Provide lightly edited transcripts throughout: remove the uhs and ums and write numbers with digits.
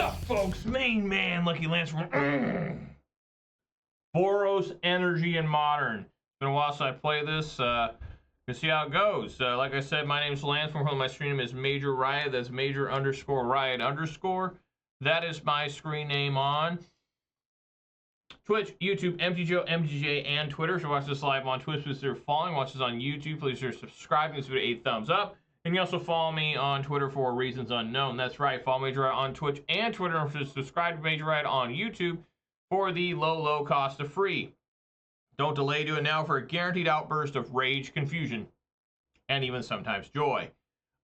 stuff, folks. Main man, Lucky Lance from Boros, Energy, and Modern. It's been a while since I played this. Let's see how it goes. Like I said, my name is Lance. From my stream is Major Riot. That's Major _ Riot _. That is my screen name on Twitch, YouTube, MTGO, MTGA, and Twitter. So watch this live on Twitch. Please consider following. Watch this on YouTube. Please consider subscribing. This video 8 thumbs up. And you also follow me on Twitter for reasons unknown. That's right. Follow Major Riot on Twitch and Twitter. And subscribe to Major Riot on YouTube for the low cost of free. Don't delay, do it now for a guaranteed outburst of rage, confusion, and even sometimes joy.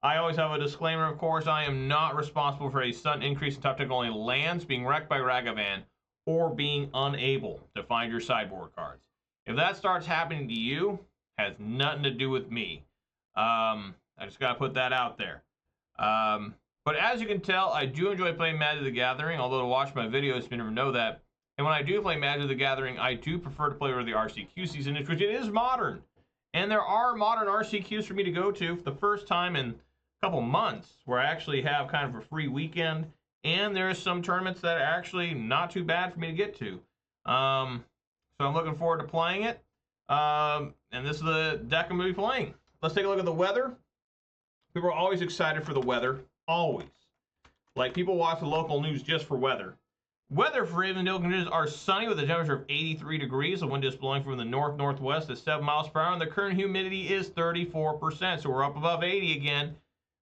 I always have a disclaimer, of course. I am not responsible for a sudden increase in top tick only lands being wrecked by Ragavan or being unable to find your sideboard cards. If that starts happening to you, has nothing to do with me. I just gotta put that out there. But as you can tell, I do enjoy playing Magic the Gathering, although to watch my videos, you never know that. And when I do play Magic the Gathering, I do prefer to play over the RCQ season, which it is modern. And there are modern RCQs for me to go to for the first time in a couple months, where I actually have kind of a free weekend. And there are some tournaments that are actually not too bad for me to get to. So I'm looking forward to playing it. And this is the deck I'm going to be playing. Let's take a look at the weather. People are always excited for the weather. Always. Like, people watch the local news just for weather. Weather for Avondale conditions are sunny with a temperature of 83 degrees. The wind is blowing from the north-northwest at 7 miles per hour, and the current humidity is 34%. So we're up above 80 again.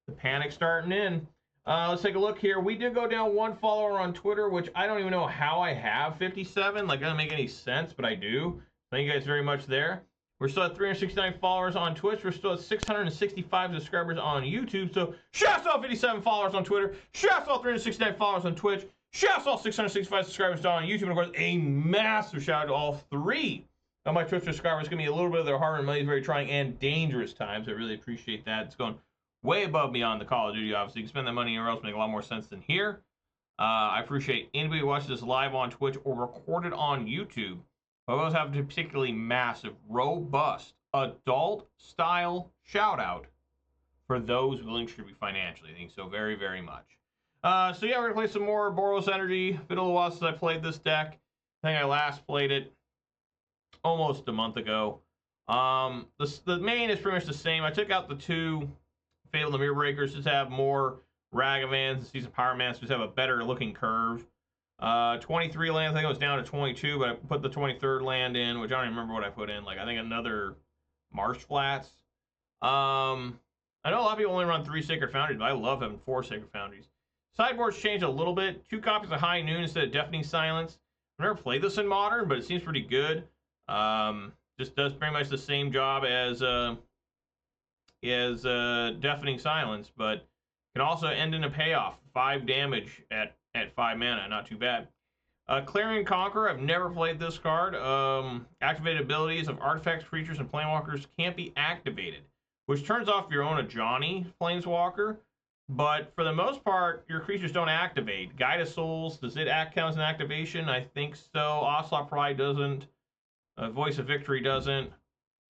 The panic's starting in. Let's take a look here. We did go down one follower on Twitter, which I don't even know how I have 57. Like, it doesn't make any sense, but I do. Thank you guys very much there. We're still at 369 followers on Twitch. We're still at 665 subscribers on YouTube. So, shouts to all 57 followers on Twitter. Shouts to all 369 followers on Twitch. Shouts to all 665 subscribers on YouTube. And, of course, a massive shout out to all 3 of my Twitch subscribers. Give me a little bit of their hard-earned money. Very trying and dangerous times. I really appreciate that. It's going way above beyond the Call of Duty, obviously. You can spend that money anywhere else, make a lot more sense than here. I appreciate anybody who watches this live on Twitch or recorded on YouTube. I always have a particularly massive, robust, adult-style shout-out for those willing to contribute financially. Thank you so very, very much. So yeah, we're going to play some more Boros Energy. Been a little while since I played this deck. I think I last played it almost a month ago. The main is pretty much the same. I took out the 2 Fatal Dimir Breakers just have more Ragavans and Seasoned Pyromancer just have a better looking curve. 23 land, I think it was down to 22, but I put the 23rd land in, which I don't even remember what I put in. Like, I think another Marsh Flats. I know a lot of people only run 3 Sacred Foundries, but I love having 4 Sacred Foundries. Sideboard's changed a little bit. 2 copies of High Noon instead of Deafening Silence. I've never played this in Modern, but it seems pretty good. Just does pretty much the same job as Deafening Silence, but can also end in a payoff. 5 damage at 5 mana, not too bad. Clarion Conqueror, I've never played this card. Activated abilities of artifacts, creatures, and planeswalkers can't be activated, which turns off your own Ajani planeswalker, but for the most part, your creatures don't activate. Guide of Souls, does it count as an activation? I think so. Ocelot Pride doesn't. Voice of Victory doesn't.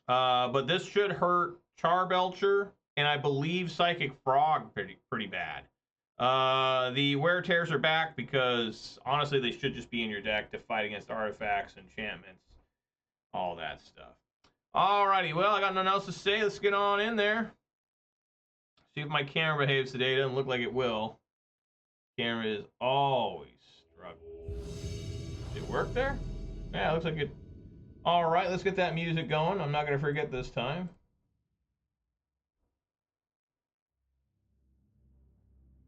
But this should hurt Charbelcher, and I believe Psychic Frog pretty bad. The Wear Tears are back because, honestly, they should just be in your deck to fight against artifacts, enchantments, all that stuff. Alrighty, well, I got nothing else to say. Let's get on in there. See if my camera behaves today. It doesn't look like it will. Camera is always struggling. Did it work there? Yeah, it looks like it. Alright, let's get that music going. I'm not going to forget this time.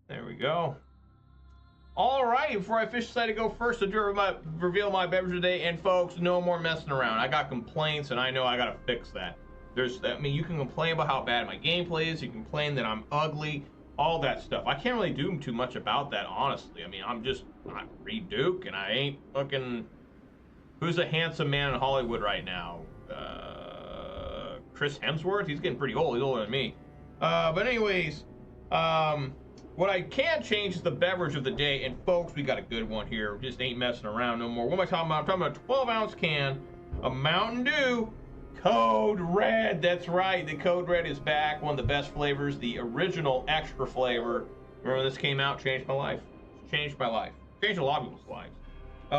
There we go. All right, before I officially decide to go first, I do reveal my beverage today. And folks, no more messing around. I got complaints, and I know I got to fix that. I mean, you can complain about how bad my gameplay is. You can complain that I'm ugly, all that stuff. I can't really do too much about that, honestly. I mean, I'm Reed Duke, and I ain't fucking. Who's a handsome man in Hollywood right now? Chris Hemsworth? He's getting pretty old. He's older than me. But anyways, what I can change is the beverage of the day. And folks, we got a good one here. We just ain't messing around no more. What am I talking about? I'm talking about a 12-ounce can of Mountain Dew Code Red. That's right. The Code Red is back. One of the best flavors. The original extra flavor. Remember when this came out? Changed my life. changed my life. Changed a lot of people's lives.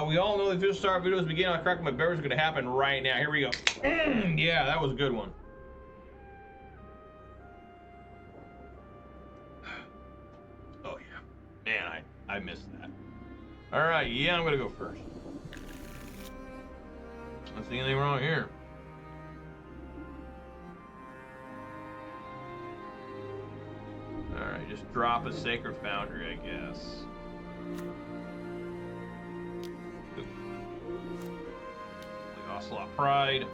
We all know the official start videos begin. I'll crack my beverage. Going to happen right now. Here we go. Yeah, that was a good one. Oh yeah, man, I missed that. All right, yeah, I'm gonna go first. Don't see anything wrong here. All right, just drop a Sacred Foundry, I guess. Ocelot Pride.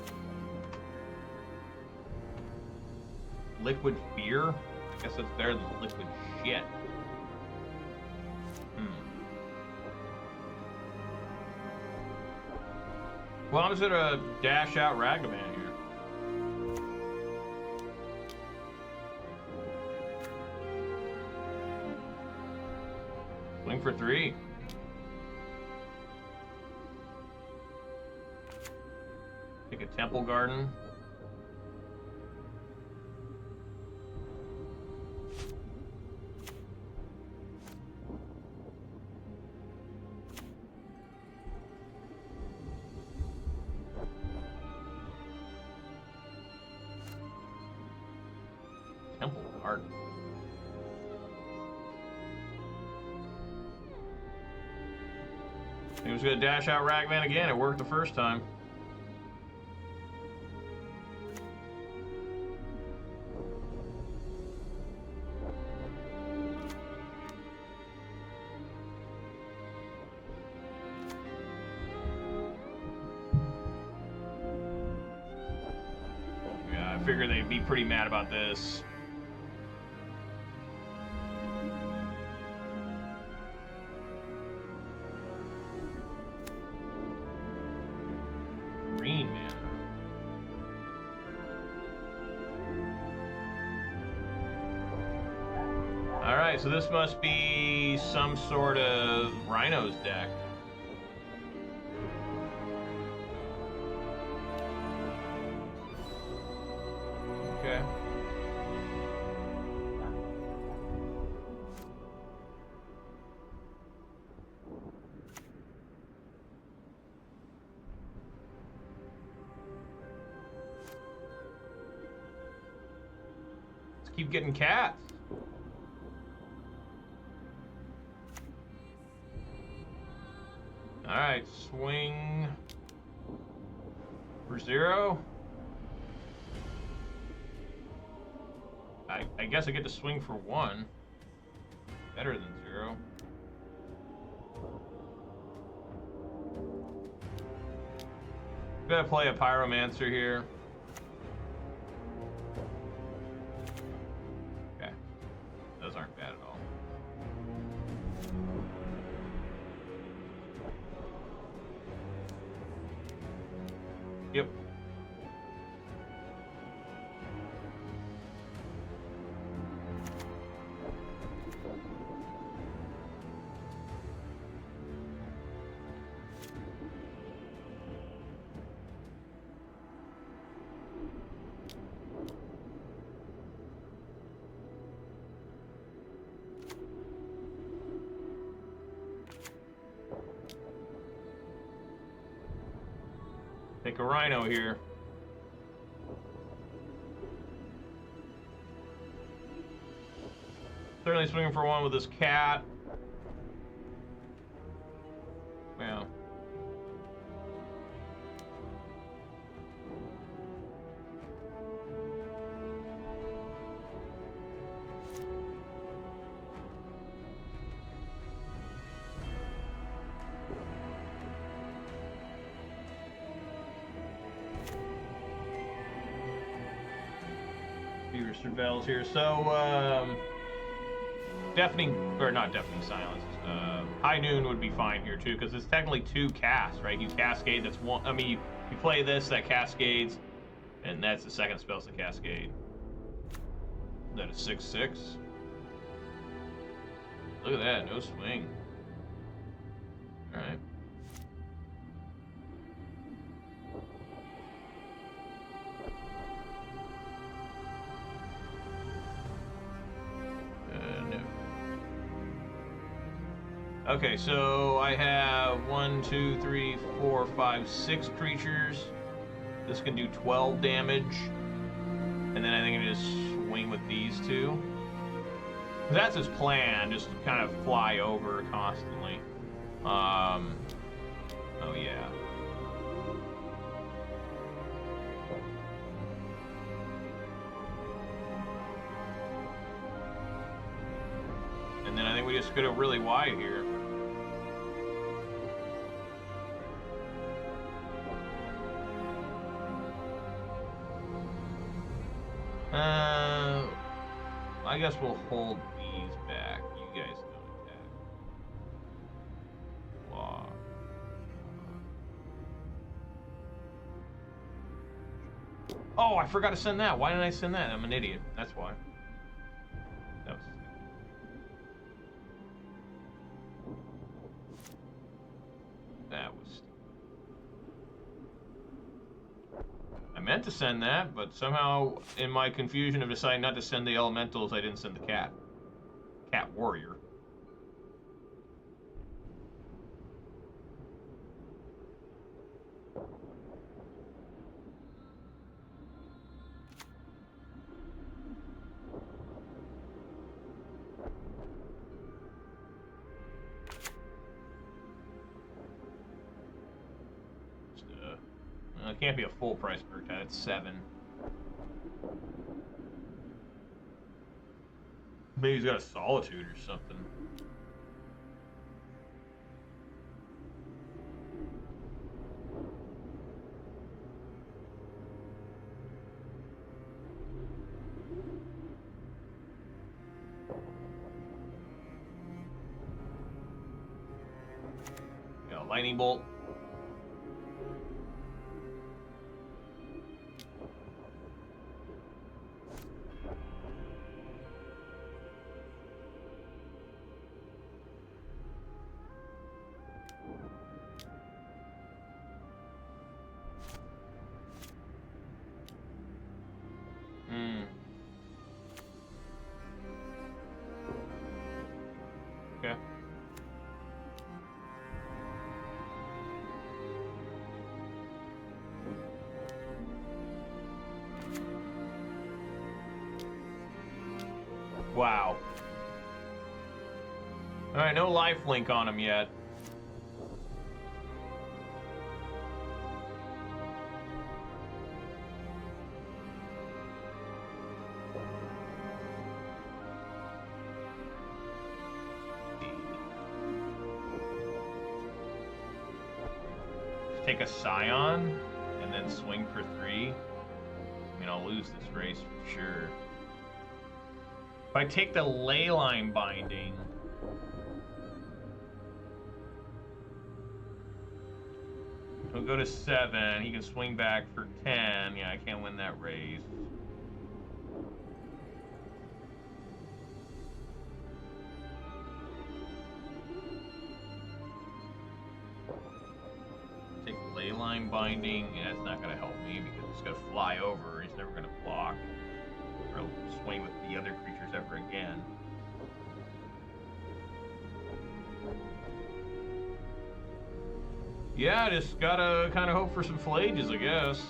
Liquid Fear? I guess that's better than Liquid Shit. Well, I'm just gonna dash out Ragavan here. Swing for 3. Take a Temple Garden. Temple Garden. He was gonna dash out Ragavan again. It worked the first time. I figured they'd be pretty mad about this. Green mana. Alright, so this must be some sort of Rhinos deck. Okay. Let's keep getting cats. Alright, swing for 0. I guess I get to swing for 1. Better than 0. Gonna play a Pyromancer here. Okay. Those aren't bad at all. Yep. Take a Rhino here. Certainly swinging for 1 with this cat. Well. Bells here. So, deafening, or not deafening silence. High Noon would be fine here too, because it's technically 2 casts, right? You cascade, that's 1. I mean, you play this, that cascades, and that's the second spell's the cascade. That is 6/6. Look at that, no swing. All right. Okay, so I have 1, 2, 3, 4, 5, 6 creatures. This can do 12 damage. And then I think I just swing with these two. That's his plan, just to kind of fly over constantly. Oh yeah. And then I think we just go really wide here. I guess we'll hold these back. You guys don't attack. Block. Oh, I forgot to send that. Why didn't I send that? I'm an idiot. That's why. That was stupid. That was stupid. I meant to send that, but somehow in my confusion of deciding not to send the elementals, I didn't send the cat. Cat warrior. It can't be a full price Murktide, it's 7. Maybe he's got a Solitude or something. Got a Lightning Bolt. Okay. Wow. Alright, no lifelink on him yet. Take a Scion and then swing for 3. I mean, I'll lose this race for sure. If I take the Leyline Binding, he'll go to 7. He can swing back for 10. Yeah, I can't win that race. Take Leyline Binding. Yeah, it's not going to help me because it's going to fly over. He's never going to block or swing with the other creatures ever again. Yeah, I just gotta kind of hope for some Phlages, I guess.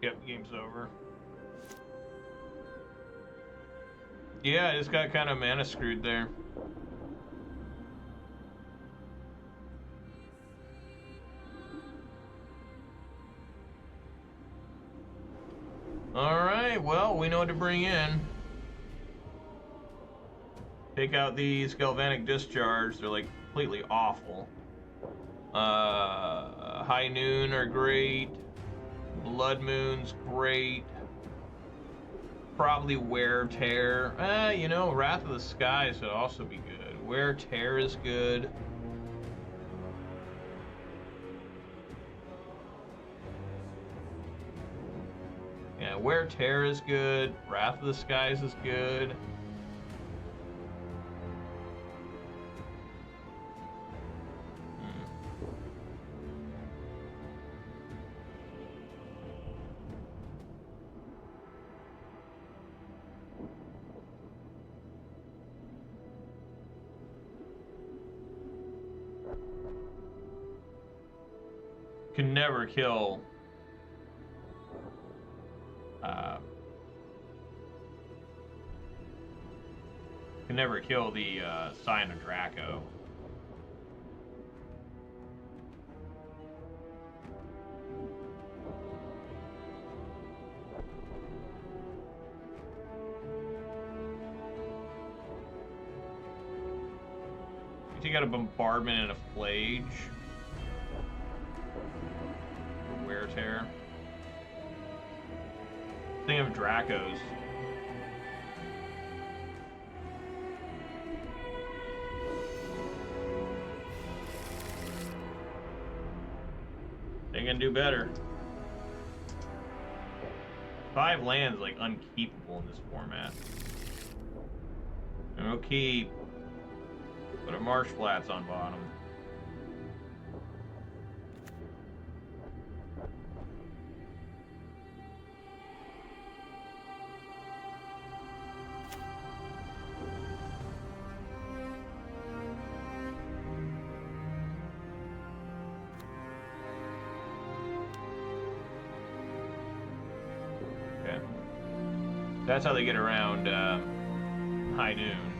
Yep, game's over. Yeah, I just got kind of mana screwed there. Alright, well, we know what to bring in. Take out these Galvanic Discharge. They're like completely awful. High Noon are great. Blood Moon's great. Probably Wear Tear. You know, Wrath of the Skies would also be good. Wear Tear is good. Yeah, Wear Tear is good. Wrath of the Skies is good. Can never kill the Sign of Draco. You got a Bombardment and a Phlage. Wear Tear. Think of Dracos. They can do better. 5 lands like unkeepable in this format. And we'll keep. Put a Marsh Flats on bottom. Okay. That's how they get around High Noon.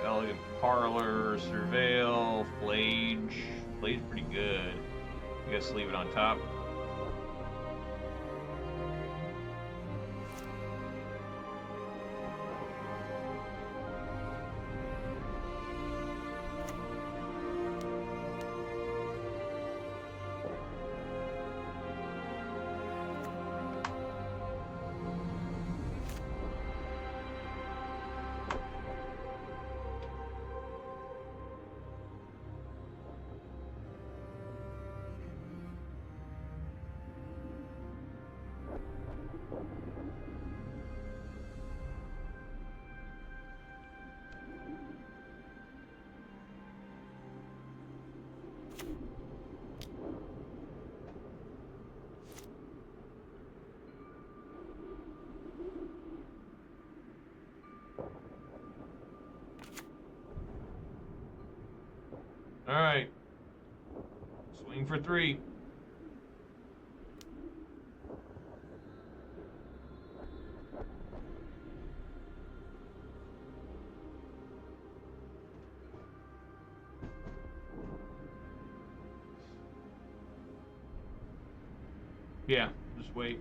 Elegant Parlor, Surveil, Phlage. Phlage pretty good. I guess leave it on top. All right. Swing for 3. Yeah, just wait.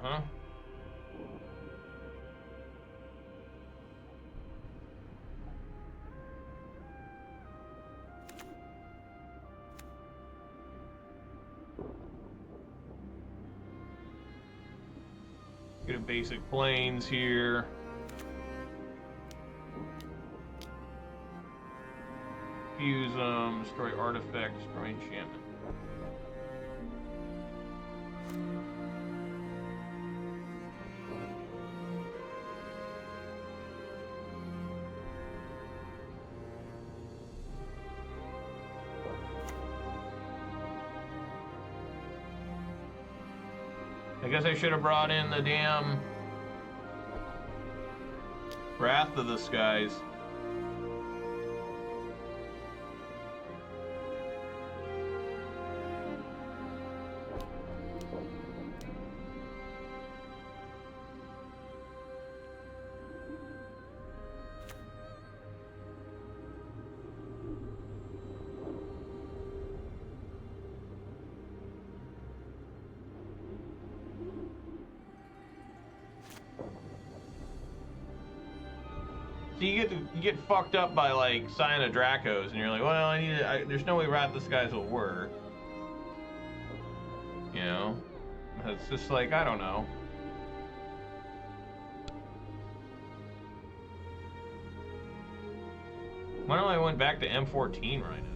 Uh-huh. Get a basic planes here. Fuse them, destroy artifact, destroy enchantment. I guess I should have brought in the damn Wrath of the Skies. So you get fucked up by like Sign of Dracos, and you're like, well, there's no way Wrath of the Skies will work. You know, it's just like, I don't know. Why don't I went back to M14 Rhinos?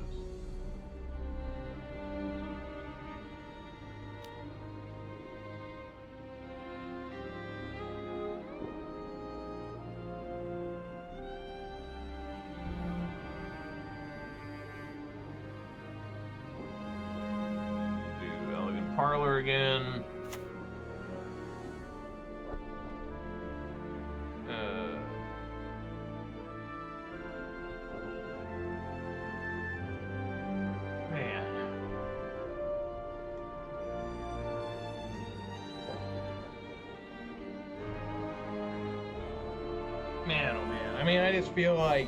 Parlor again. Man. Man, oh man. I mean, I just feel like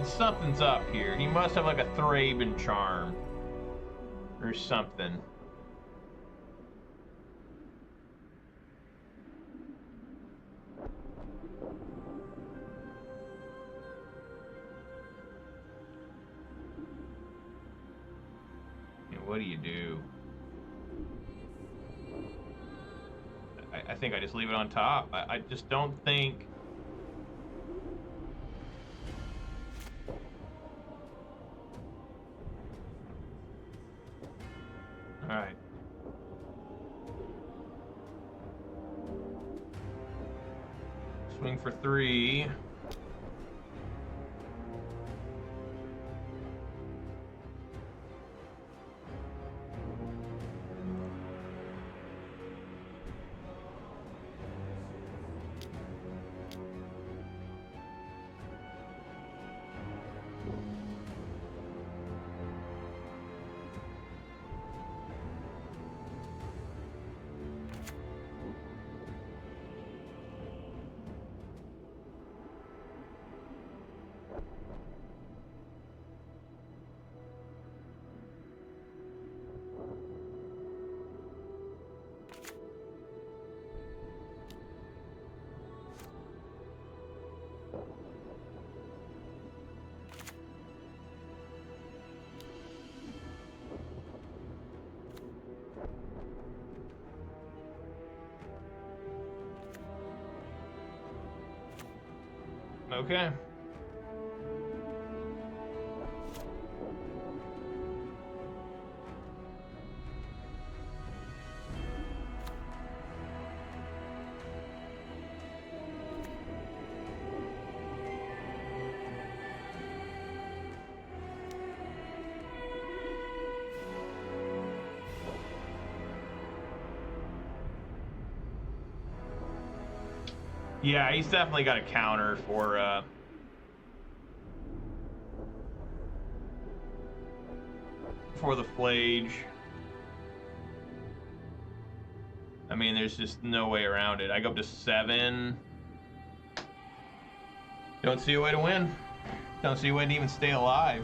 something's up here. He must have like a Thraben Charm or something. What do you do? I think I just leave it on top. I just don't think... Alright. Swing for 3. Okay. Yeah, he's definitely got a counter for the Phlage. I mean, there's just no way around it. I go up to 7. Don't see a way to win. Don't see a way to even stay alive.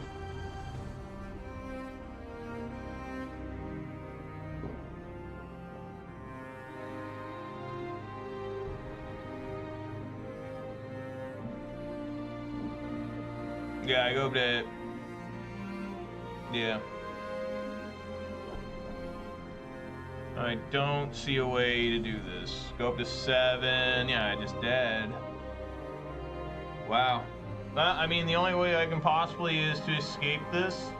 Yeah, I go up to... Yeah. I don't see a way to do this. Go up to 7. Yeah, I just dead. Wow. I mean, the only way I can possibly is to escape this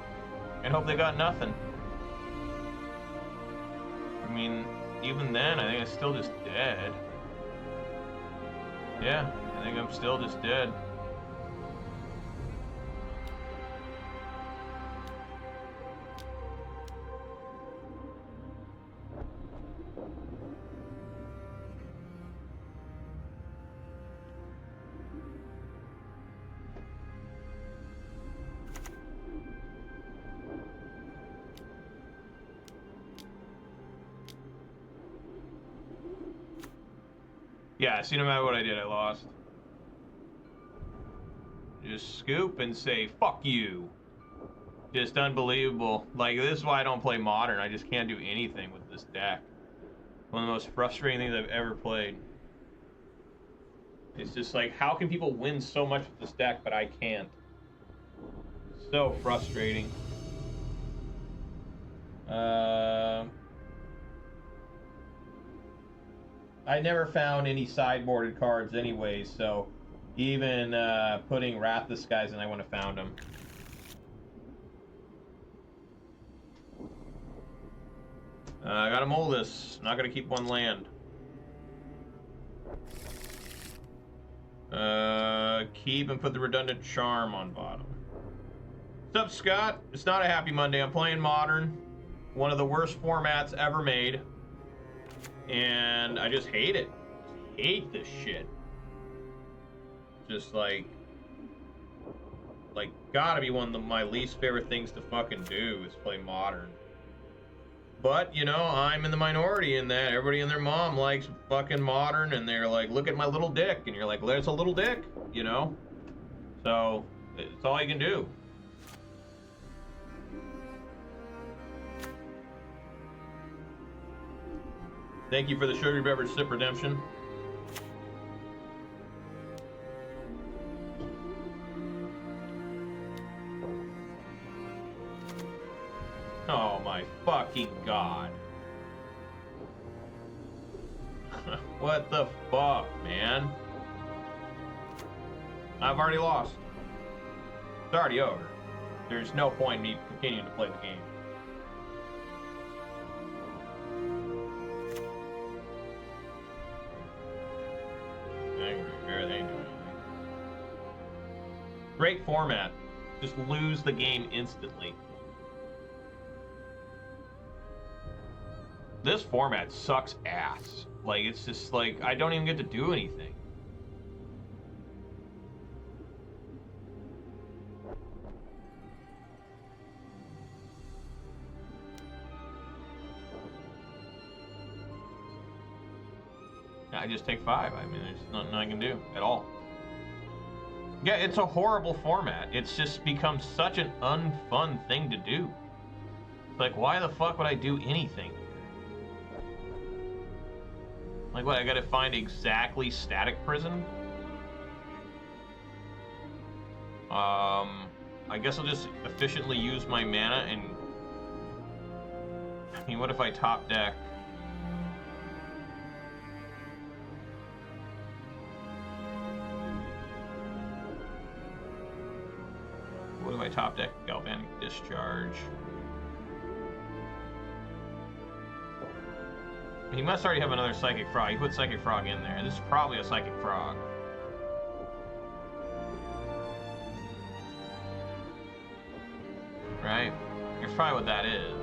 and hope they got nothing. I mean, even then, I think I'm still just dead. Yeah, I think I'm still just dead. Yeah, see, no matter what I did, I lost. Just scoop and say, fuck you. Just unbelievable. Like, this is why I don't play Modern. I just can't do anything with this deck. One of the most frustrating things I've ever played. It's just like, how can people win so much with this deck, but I can't? So frustrating. I never found any sideboarded cards anyway, so even putting Wrath Disguise in, I wouldn't have found them. I gotta mold this. Not gonna keep one land. Keep and put the redundant charm on bottom. What's up, Scott? It's not a happy Monday. I'm playing Modern. One of the worst formats ever made. And I just hate it. Hate this shit. Just like gotta be one of my least favorite things to fucking do is play Modern. But, you know, I'm in the minority in that. Everybody and their mom likes fucking Modern, and they're like, look at my little dick. And you're like, well, there's a little dick, you know? So, it's all you can do. Thank you for the sugary beverage sip redemption. Oh my fucking god. What the fuck, man? I've already lost. It's already over. There's no point in me continuing to play the game. They ain't doing anything. Great format. Just lose the game instantly. This format sucks ass. Like, it's just like, I don't even get to do anything. I just take 5. I mean, there's nothing I can do at all. Yeah, it's a horrible format. It's just become such an unfun thing to do. Like, why the fuck would I do anything? Like, what, I gotta find exactly Static Prison? I guess I'll just efficiently use my mana and... I mean, what if I top deck? What if I top deck Galvanic Discharge? He must already have another Psychic Frog. He put Psychic Frog in there. This is probably a Psychic Frog. Right? Here's probably what that is.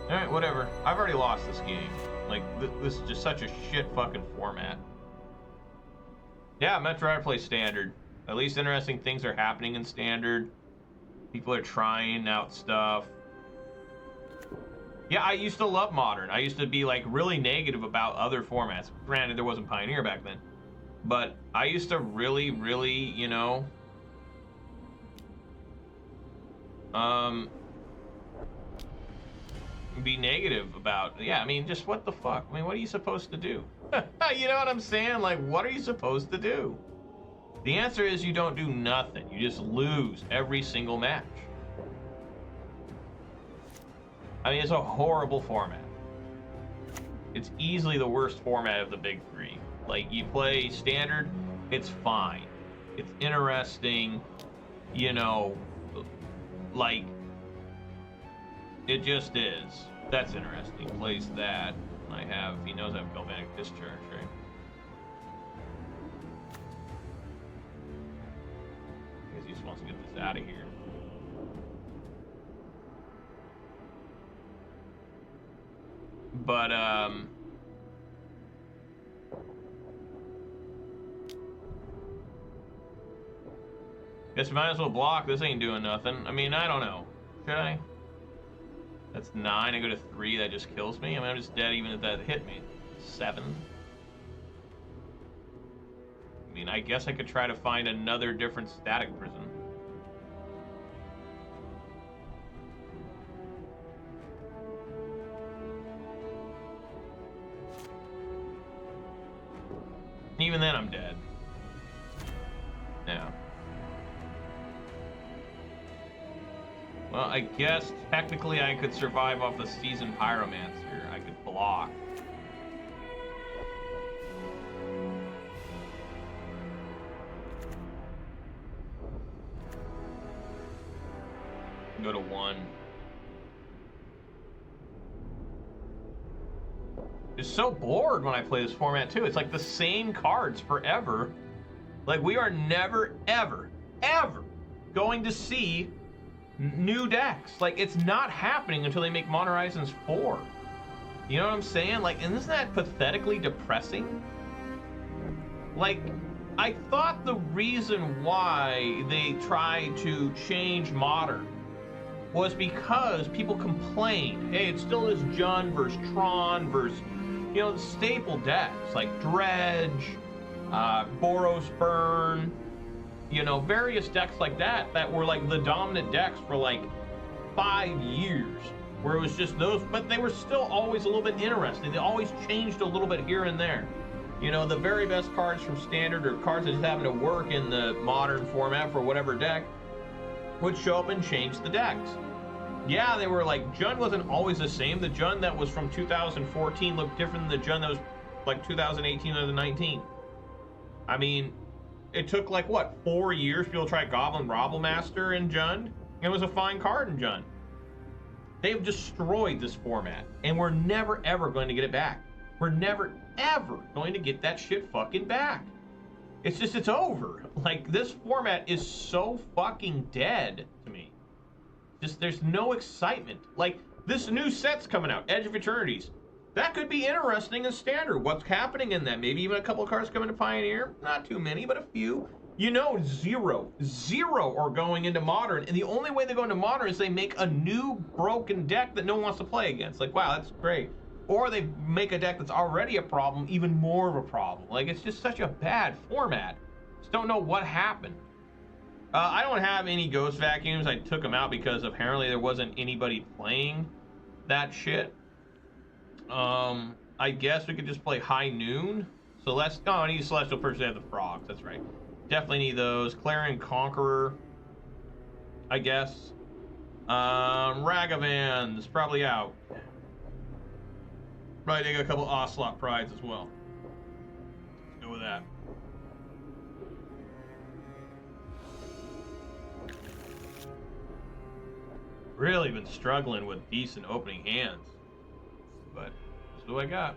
Alright, whatever. I've already lost this game. Like, this is just such a shit fucking format. Yeah, I'm much rather play Standard. At least interesting things are happening in Standard. People are trying out stuff. Yeah, I used to love Modern. I used to be, like, really negative about other formats. Granted, there wasn't Pioneer back then. But I used to really, really, you know... be negative about... Yeah, I mean, just what the fuck? I mean, what are you supposed to do? You know what I'm saying? Like, what are you supposed to do? The answer is you don't do nothing. You just lose every single match. I mean, it's a horrible format. It's easily the worst format of the big three. Like, you play Standard, it's fine. It's interesting, you know, like, it just is. That's interesting. Plays that. I have, he knows I have Galvanic Discharge, right? Because he just wants to get this out of here. But, guess might as well block. This ain't doing nothing. I mean, I don't know. Should I? That's 9. I go to 3. That just kills me. I mean, I'm just dead even if that hit me. 7. I mean, I guess I could try to find another different static prison. Even then, I'm dead. Yeah. Well, I guess technically I could survive off the Seasoned Pyromancer. I could block. Go to 1. Just so bored when I play this format too. It's like the same cards forever. Like we are never, ever, ever going to see new decks. Like it's not happening until they make Modern Horizons 4. You know what I'm saying? Like, and isn't that pathetically depressing? Like, I thought the reason why they tried to change Modern was because people complained, hey, it still is Jund versus Tron versus, you know, the staple decks like Dredge, Boros Burn, you know, various decks like that that were like the dominant decks for like 5 years, where it was just those, but they were still always a little bit interesting. They always changed a little bit here and there. You know, the very best cards from Standard or cards that just happen to work in the Modern format for whatever deck would show up and change the decks. Yeah, they were like, Jund wasn't always the same. The Jund that was from 2014 looked different than the Jund that was like 2018 or the 19. I mean, it took like, what, 4 years for people to try Goblin Bombardment in Jund? It was a fine card in Jund. They've destroyed this format, and we're never, ever going to get it back. We're never, ever going to get that shit fucking back. It's just, it's over. Like, this format is so fucking dead to me. Just, there's no excitement. Like, this new set's coming out, Edge of Eternities. That could be interesting in Standard. What's happening in that? Maybe even a couple of cards coming to Pioneer. Not too many, but a few. You know, zero are going into Modern, and the only way they go into Modern is they make a new broken deck that no one wants to play against. Like, wow, that's great. Or they make a deck that's already a problem, even more of a problem. Like, it's just such a bad format. Just don't know what happened. I don't have any Ghost Vacuums. I took them out because apparently there wasn't anybody playing that shit. I guess we could just play High Noon. So let's, oh, I need Celestial Purge to have the frogs, that's right. Definitely need those. Clarion Conqueror, I guess. Ragavan is probably out. Probably take a couple Ocelot Prides as well. Let's go with that. Really been struggling with decent opening hands, but that's what I got.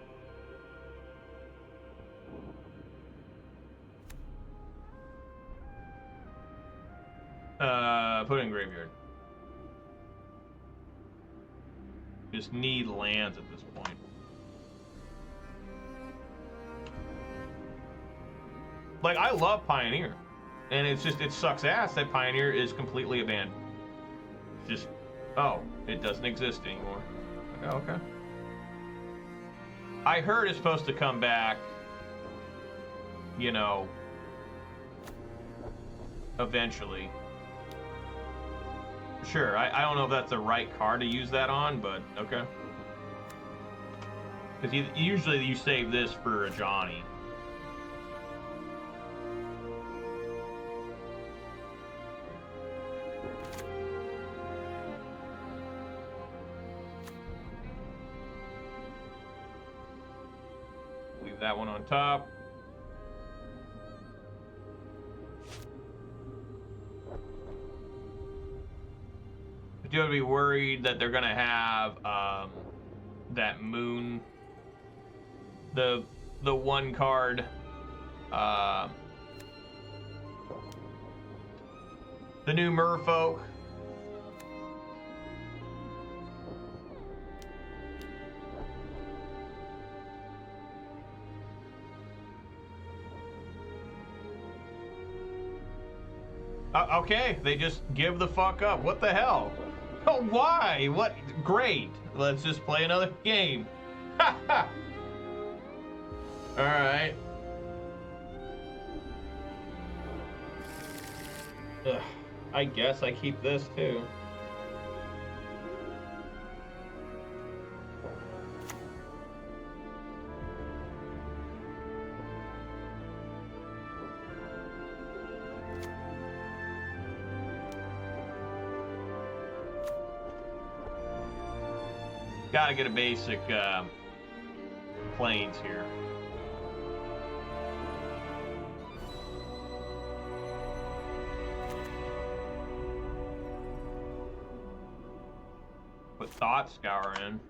Put it in graveyard. Just need lands at this point. Like, I love Pioneer, and it's just, it sucks ass that Pioneer is completely abandoned. It's just, oh, it doesn't exist anymore. Like, oh, okay. I heard it's supposed to come back, you know, eventually. Sure, I don't know if that's the right card to use that on, but okay. Because usually you save this for Ajani. Leave that one on top. You have to be worried that they're gonna have that moon, the one card, the new Merfolk. Okay, they just give the fuck up. What the hell? Oh, why? What? Great. Let's just play another game. Ha ha. All right. Ugh, I guess I keep this too. Gotta get a basic planes here. Put Thought Scour in.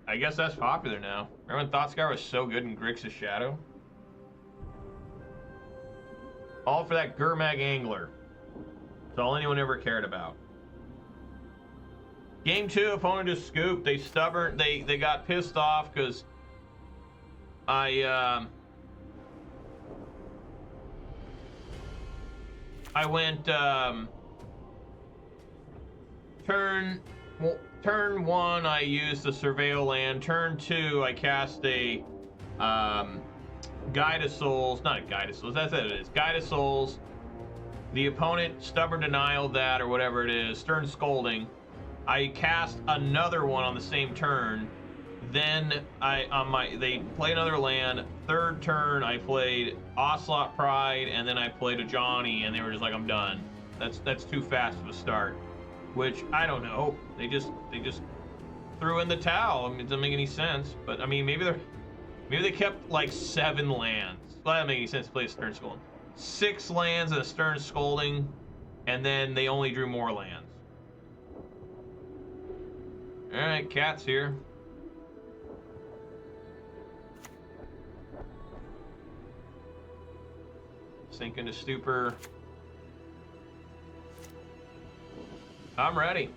I guess that's popular now. Remember when Thought Scour was so good in Grixis Shadow? All for that Gurmag Angler. That's all anyone ever cared about. Game 2, opponent just scooped. They stubborn. They got pissed off because I went turn 1 I used the Surveil land. Turn 2 I cast a Guide of Souls. Not a Guide of Souls. That's what it is. Guide of Souls. The opponent stubborn denial that or whatever it is. Stern Scolding. I cast another one on the same turn. Then they play another land. Third turn I played Ocelot Pride, and then I played Ajani, and they were just like, I'm done. That's too fast of a start. Which I don't know. They just threw in the towel. I mean, it doesn't make any sense. But I mean, maybe they kept like 7 lands. Well, that doesn't make any sense to play a Stern Scolding. 6 lands and a Stern Scolding, and then they only drew more lands. Alright, Cat's here. Sink into Stupor. I'm ready.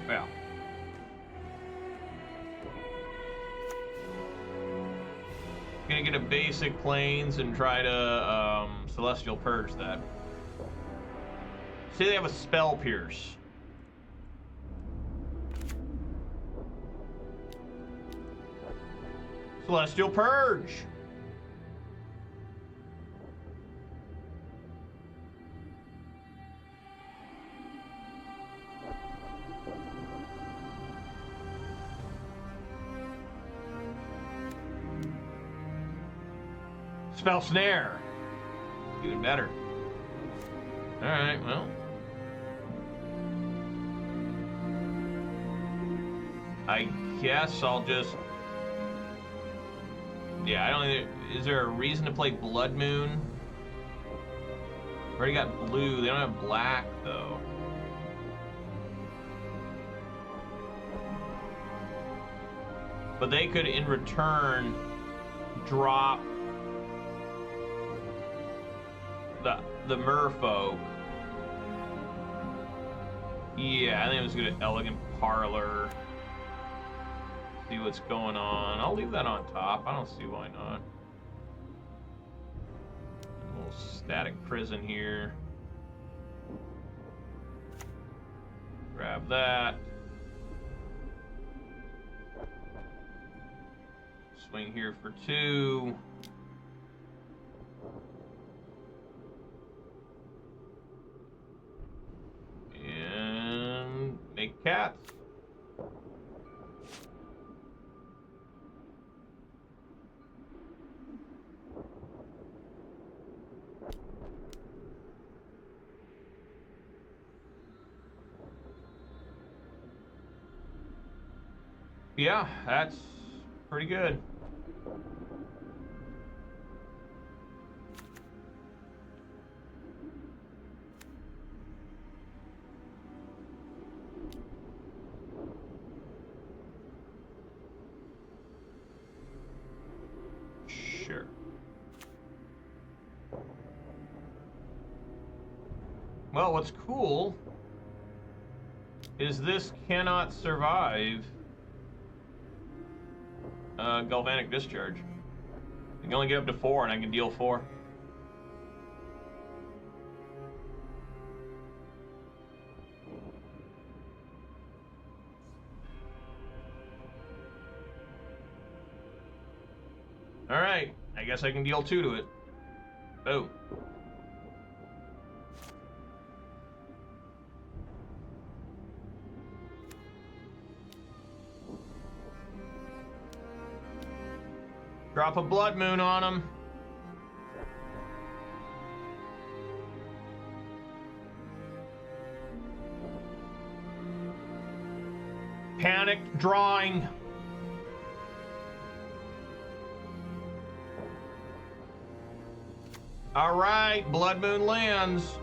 Well. Gonna get a basic planes and try to Celestial Purge that. See, they have a Spell Pierce. Celestial Purge. Spell Snare. Even better. Alright, well. I guess I'll just... Yeah, I don't think... Is there a reason to play Blood Moon? Already got blue. They don't have black, though. But they could, in return, drop the merfolk. Yeah, I think I'm just gonna Elegant Parlor. See what's going on. I'll leave that on top. I don't see why not. A little Static Prison here. Grab that. Swing here for 2. And make cats. Yeah, that's pretty good. Well, what's cool is this cannot survive Galvanic Discharge. You can only get up to 4, and I can deal 4. Alright, I guess I can deal 2 to it. Oh. Drop a Blood Moon on him. Panic drawing. All right, Blood Moon lands.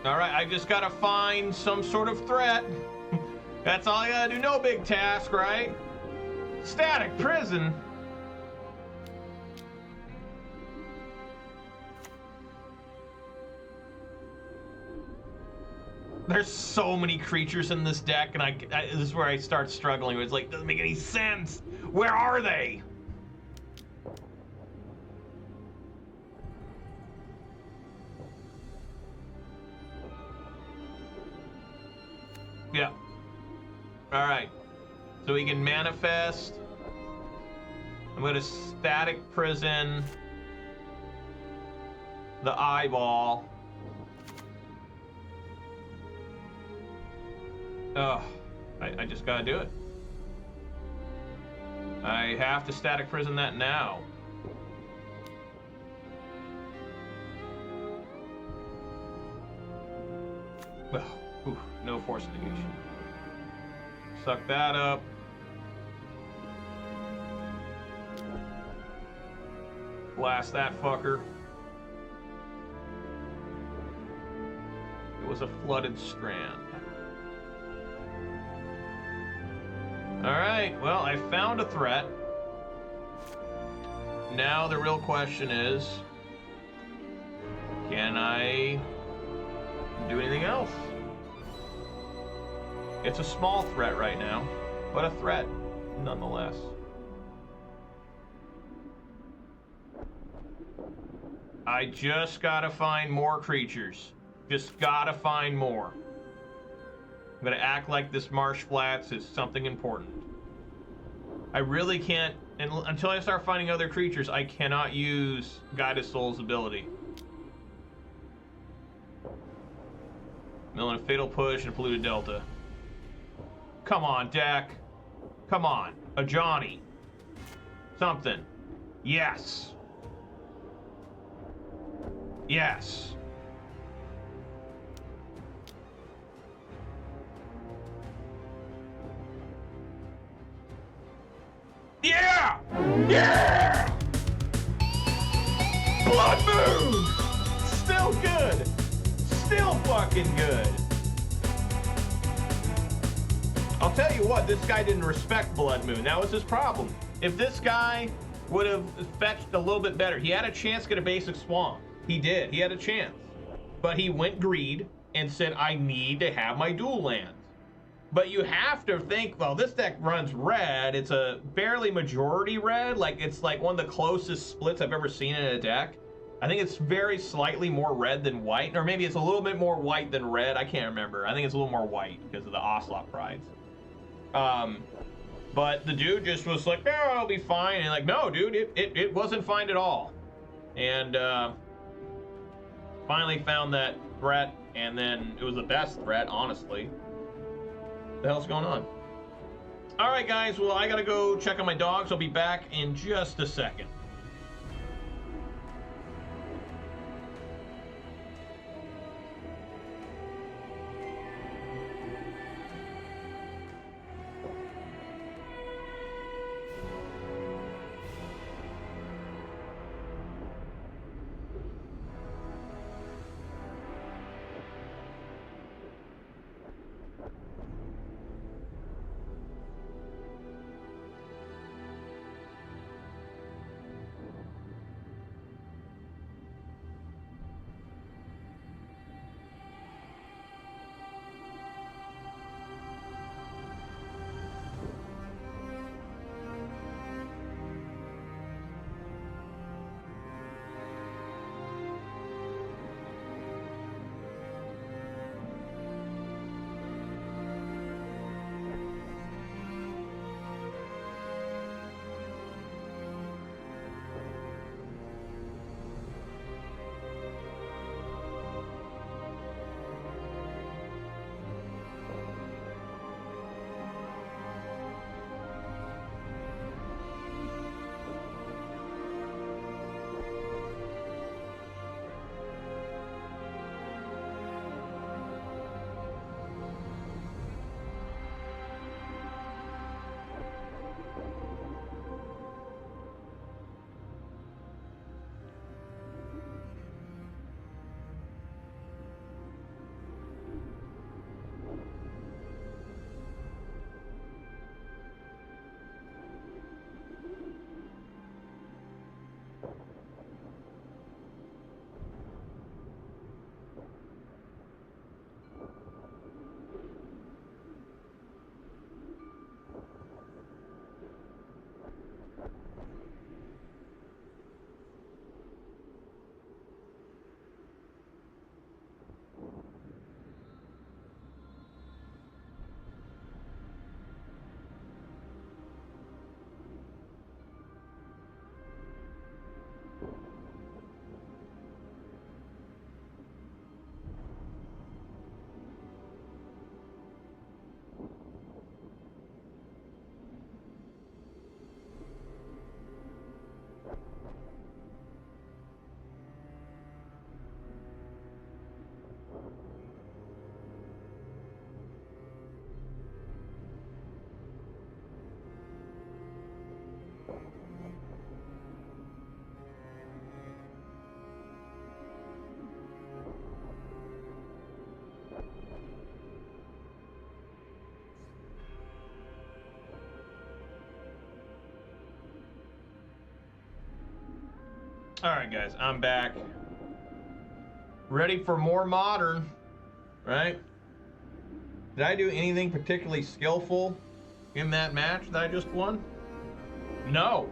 All right, I just gotta find some sort of threat. That's all I gotta do. No big task, right? Static Prison. There's so many creatures in this deck, and this is where I start struggling. It's like, doesn't make any sense. Where are they? Yeah. All right. So we can manifest. I'm going to Static Prison the eyeball. Oh, I just gotta do it. I have to Static Prison that now. Well, no force negation. Suck that up. Blast that fucker. It was a flooded strand. Alright, well, I found a threat. Now the real question is, can I do anything else? It's a small threat right now, but a threat nonetheless. I just gotta find more creatures. Just gotta find more. I'm gonna act like this Marsh Flats is something important. I really can't, until I start finding other creatures, I cannot use Guided Soul's ability. Milling a Fatal Push and a Polluted Delta. Come on, deck. Come on. Ajani. Something. Yes. Yes. Yeah! Yeah! Blood Moon! Still good! Still fucking good! I'll tell you what, this guy didn't respect Blood Moon. That was his problem. If this guy would have fetched a little bit better, he had a chance to get a basic swamp. He did. He had a chance. But he went greed and said, I need to have my dual lands. But you have to think, well, this deck runs red. It's a barely majority red. Like, it's like one of the closest splits I've ever seen in a deck. I think it's very slightly more red than white. Or maybe it's a little bit more white than red. I can't remember. I think it's a little more white because of the Ocelot Prides. But the dude just was like, oh, I'll be fine. And like, no, dude, it wasn't fine at all. And finally found that threat. And then it was the best threat, honestly. What the hell's going on? All right, guys. Well, I gotta go check on my dogs. I'll be back in just a second. Alright guys, I'm back. Ready for more Modern, right? Did I do anything particularly skillful in that match that I just won? No.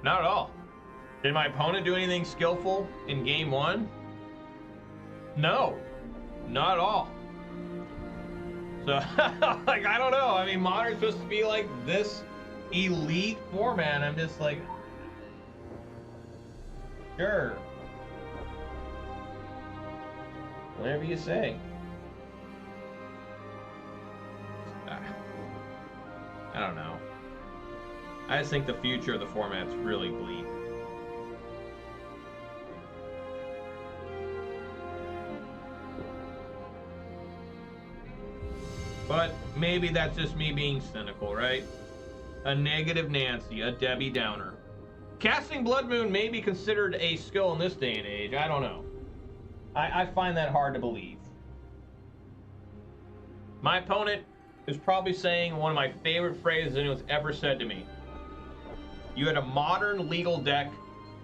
Not at all. Did my opponent do anything skillful in game one? No. Not at all. So, like, I don't know. I mean, Modern's supposed to be like this elite format. I'm just like, sure. Whatever you say. I don't know. I just think the future of the format's really bleak. But maybe that's just me being cynical, right? A negative Nancy, a Debbie Downer. Casting Blood Moon may be considered a skill in this day and age. I don't know. I find that hard to believe. My opponent is probably saying one of my favorite phrases anyone's ever said to me. You had a modern legal deck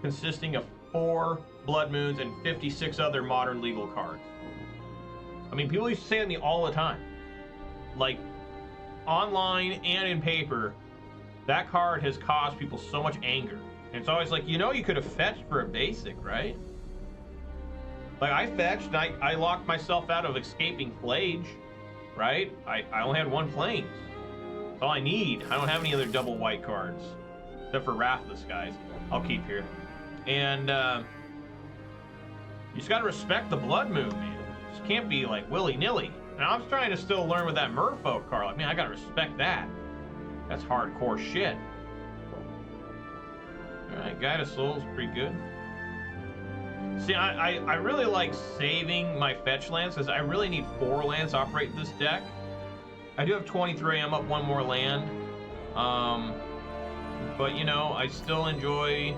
consisting of 4 Blood Moons and 56 other modern legal cards. I mean, people used to say it to me all the time. Like, online and in paper, that card has caused people so much anger. And it's always like, you know, you could have fetched for a basic, right? Like, I fetched, and I locked myself out of escaping Phlage, right? I only had 1 Plains. That's all I need. I don't have any other double white cards. Except for Wrathless, guys. I'll keep here. And, you just gotta respect the Blood Moon, man. You just can't be, like, willy-nilly. And I'm trying to still learn with that Merfolk card. Like, man, I gotta respect that. That's hardcore shit. Alright, Guide of Souls, pretty good. See, I really like saving my fetch lands, because I really need 4 lands to operate this deck. I do have 23, I'm up 1 more land. But, you know, I still enjoy...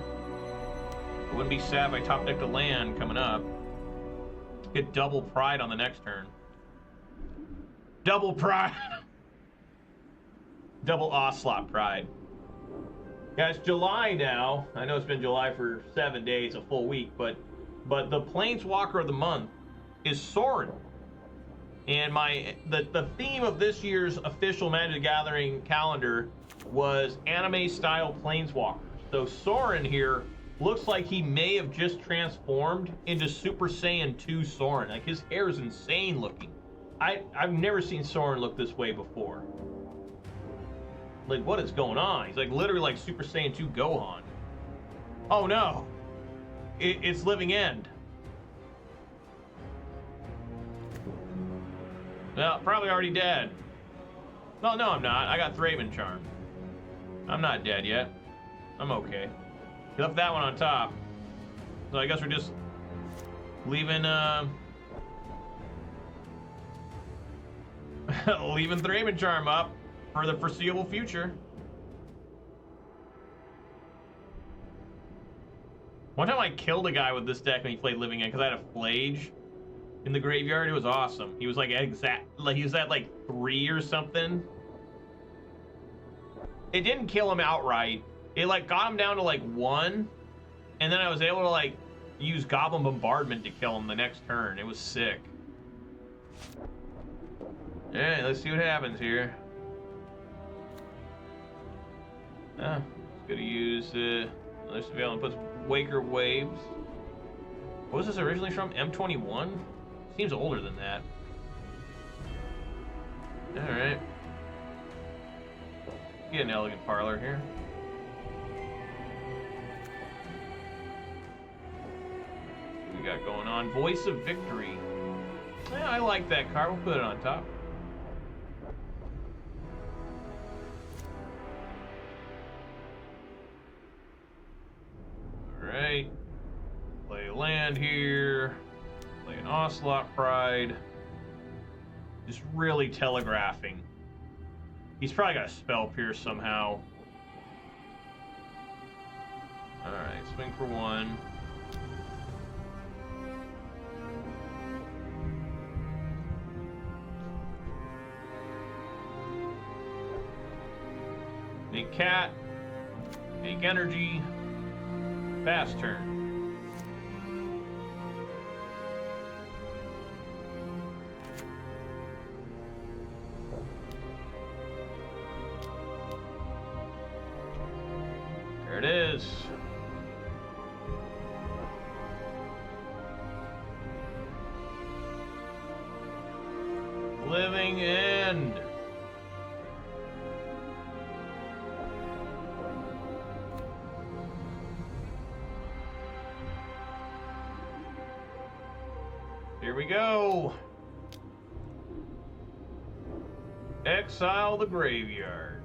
I wouldn't be sad if I top decked a land coming up. Get double Pride on the next turn. Double Pride! Double Ocelot Pride. Guys, July now. I know it's been July for 7 days, a full week, but the Planeswalker of the month is Sorin. And the theme of this year's official Magic the Gathering calendar was anime-style Planeswalkers. So Sorin here looks like he may have just transformed into Super Saiyan 2 Sorin. Like, his hair is insane looking. I've never seen Sorin look this way before. Like, what is going on? He's like literally like Super Saiyan 2 Gohan. Oh no! It's Living End. Well, probably already dead. Well, no, I'm not. I got Thraben Charm. I'm not dead yet. I'm okay. Left that one on top. So I guess we're just leaving, leaving Thraben Charm up for the foreseeable future. One time I killed a guy with this deck when he played Living End because I had a Phlage in the graveyard. It was awesome. He was like he was at like 3 or something. It didn't kill him outright. It like got him down to like 1, and then I was able to like use Goblin Bombardment to kill him the next turn. It was sick. Alright, let's see what happens here. Just gonna use let's be able to put Waker Waves. What was this originally from? M21? Seems older than that. Alright. Get an Elegant Parlor here. What we got going on? Voice of Victory. Yeah, I like that card. We'll put it on top. Alright. Play a land here. Play an Ocelot Pride. Just really telegraphing. He's probably got a Spell Pierce somehow. Alright, swing for 1. Make Cat. Make Energy. Fast turn. There it is. Living End. Here we go. Exile the graveyard.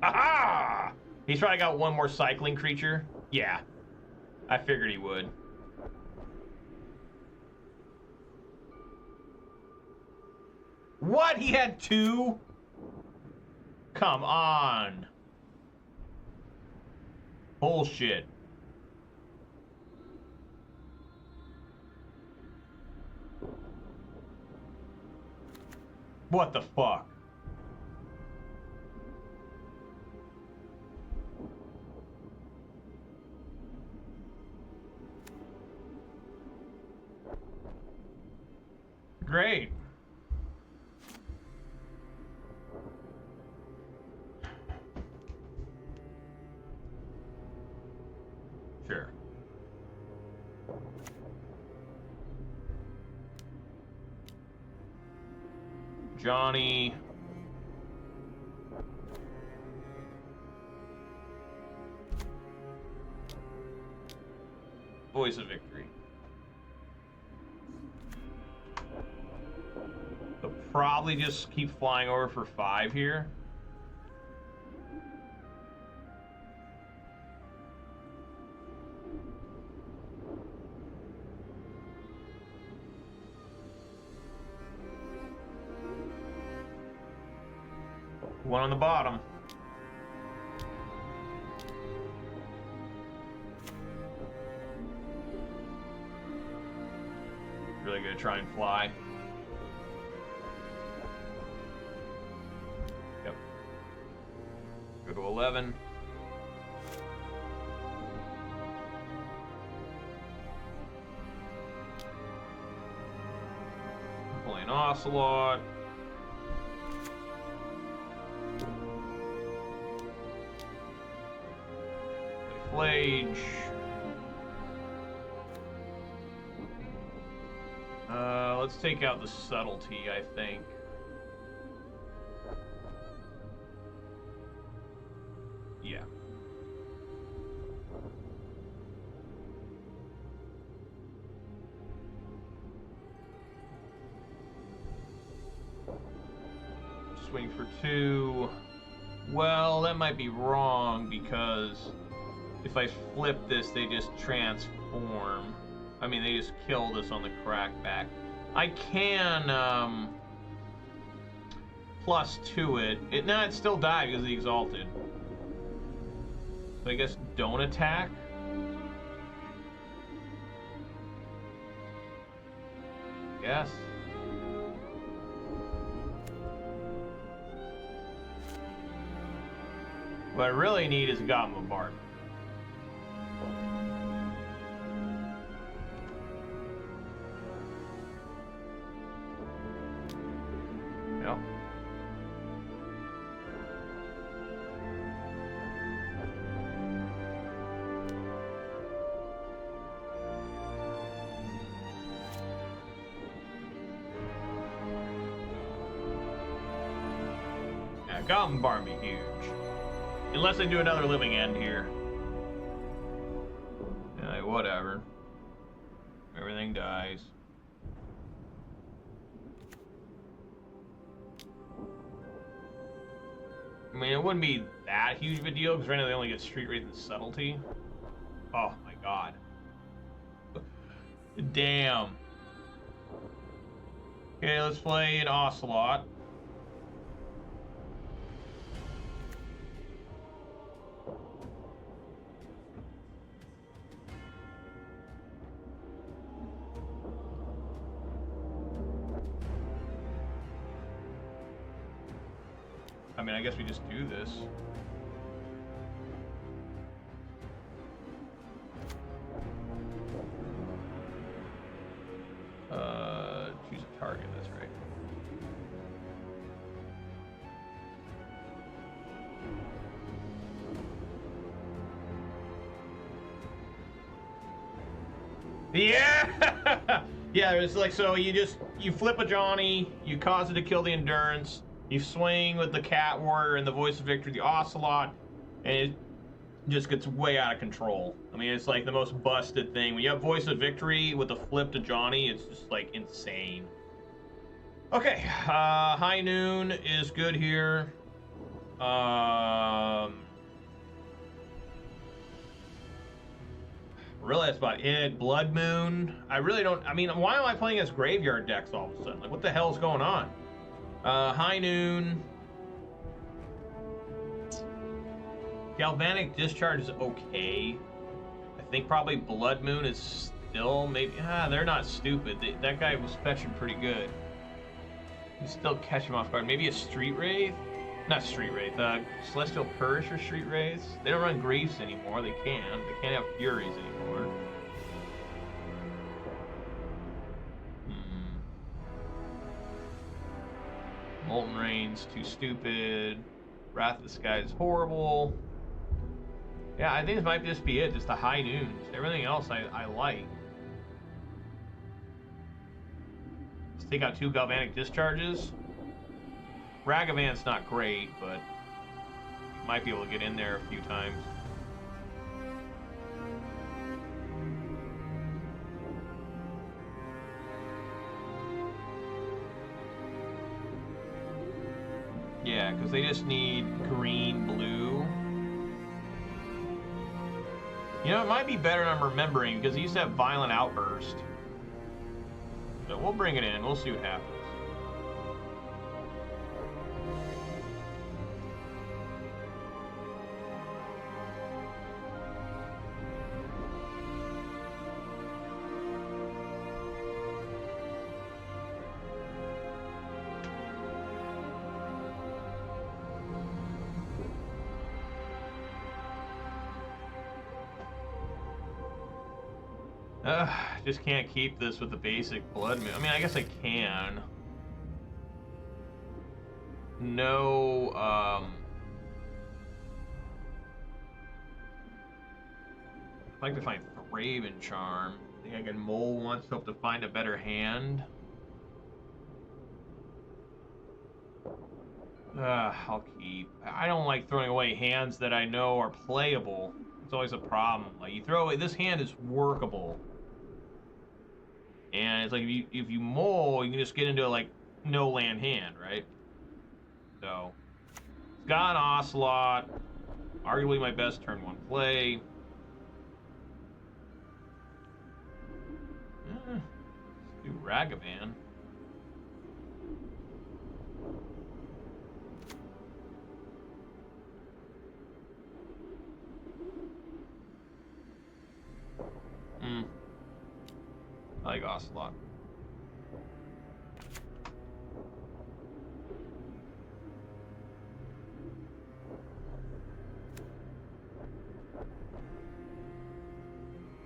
Aha! He's probably got one more cycling creature. Yeah, I figured he would. What? He had two? Come on. Bullshit. What the fuck? Great. Sure. Ajani. Voice of Victory. They'll probably just keep flying over for 5 here. One on the bottom. Really gonna try and fly. Yep. Go to 11. Playing Ocelot. Phlage. Let's take out the subtlety, I think. Yeah. Swing for 2. Well, that might be wrong because if I flip this, they just transform. I mean, they just kill this on the crackback. I can +2 it. No, it still died because of the Exalted. So I guess don't attack. Yes. What I really need is a Goblin Bombardment. Yep. Yeah, Goblin Bombardment huge. Unless they do another Living End here. Yeah, whatever. Everything dies. I mean, it wouldn't be that huge of a deal, because right now they only get Street Wraith and Subtlety. Oh my god. Damn. Okay, let's play an Ocelot. I mean, I guess we just do this. Choose a target, that's right. Yeah! Yeah, it's like, so you flip Ajani, you cause it to kill the Endurance, you swing with the Cat Warrior and the Voice of Victory, the Ocelot, and it just gets way out of control. I mean, it's like the most busted thing. When you have Voice of Victory with the flip to Ajani, it's just like insane. Okay, High Noon is good here. Really, that's about it. Blood Moon. I really don't. I mean, why am I playing as graveyard decks all of a sudden? Like, what the hell is going on? High Noon. Galvanic Discharge is okay. I think probably Blood Moon is still maybe. They're not stupid. That guy was fetching pretty good. You still catch him off guard. Maybe a Street Wraith? Not Street Wraith. Celestial Purge or Street Wraiths? They don't run Griefs anymore. They can. They can't have Furies anymore. Molten Rain's too stupid. Wrath of the Sky is horrible. Yeah, I think this might just be it. Just the High Noons. Everything else I like. Let's take out 2 Galvanic Discharges. Ragavan's not great, but you might be able to get in there a few times. Yeah, because they just need green, blue. You know, it might be better than I'm remembering, because he used to have Violent Outburst. So we'll bring it in. We'll see what happens. Just can't keep this with the basic Blood Moon. I mean, I guess I can. No, I'd like to find Thraben Charm. I think I can mull once, hope to find a better hand. I'll keep. I don't like throwing away hands that I know are playable. It's always a problem. Like, you throw away, this hand is workable. And it's like, if you mull, you can just get into a, like, no land hand, right? So, it's got an Ocelot. Arguably my best turn 1 play. Let's do Ragavan. I like Ocelot.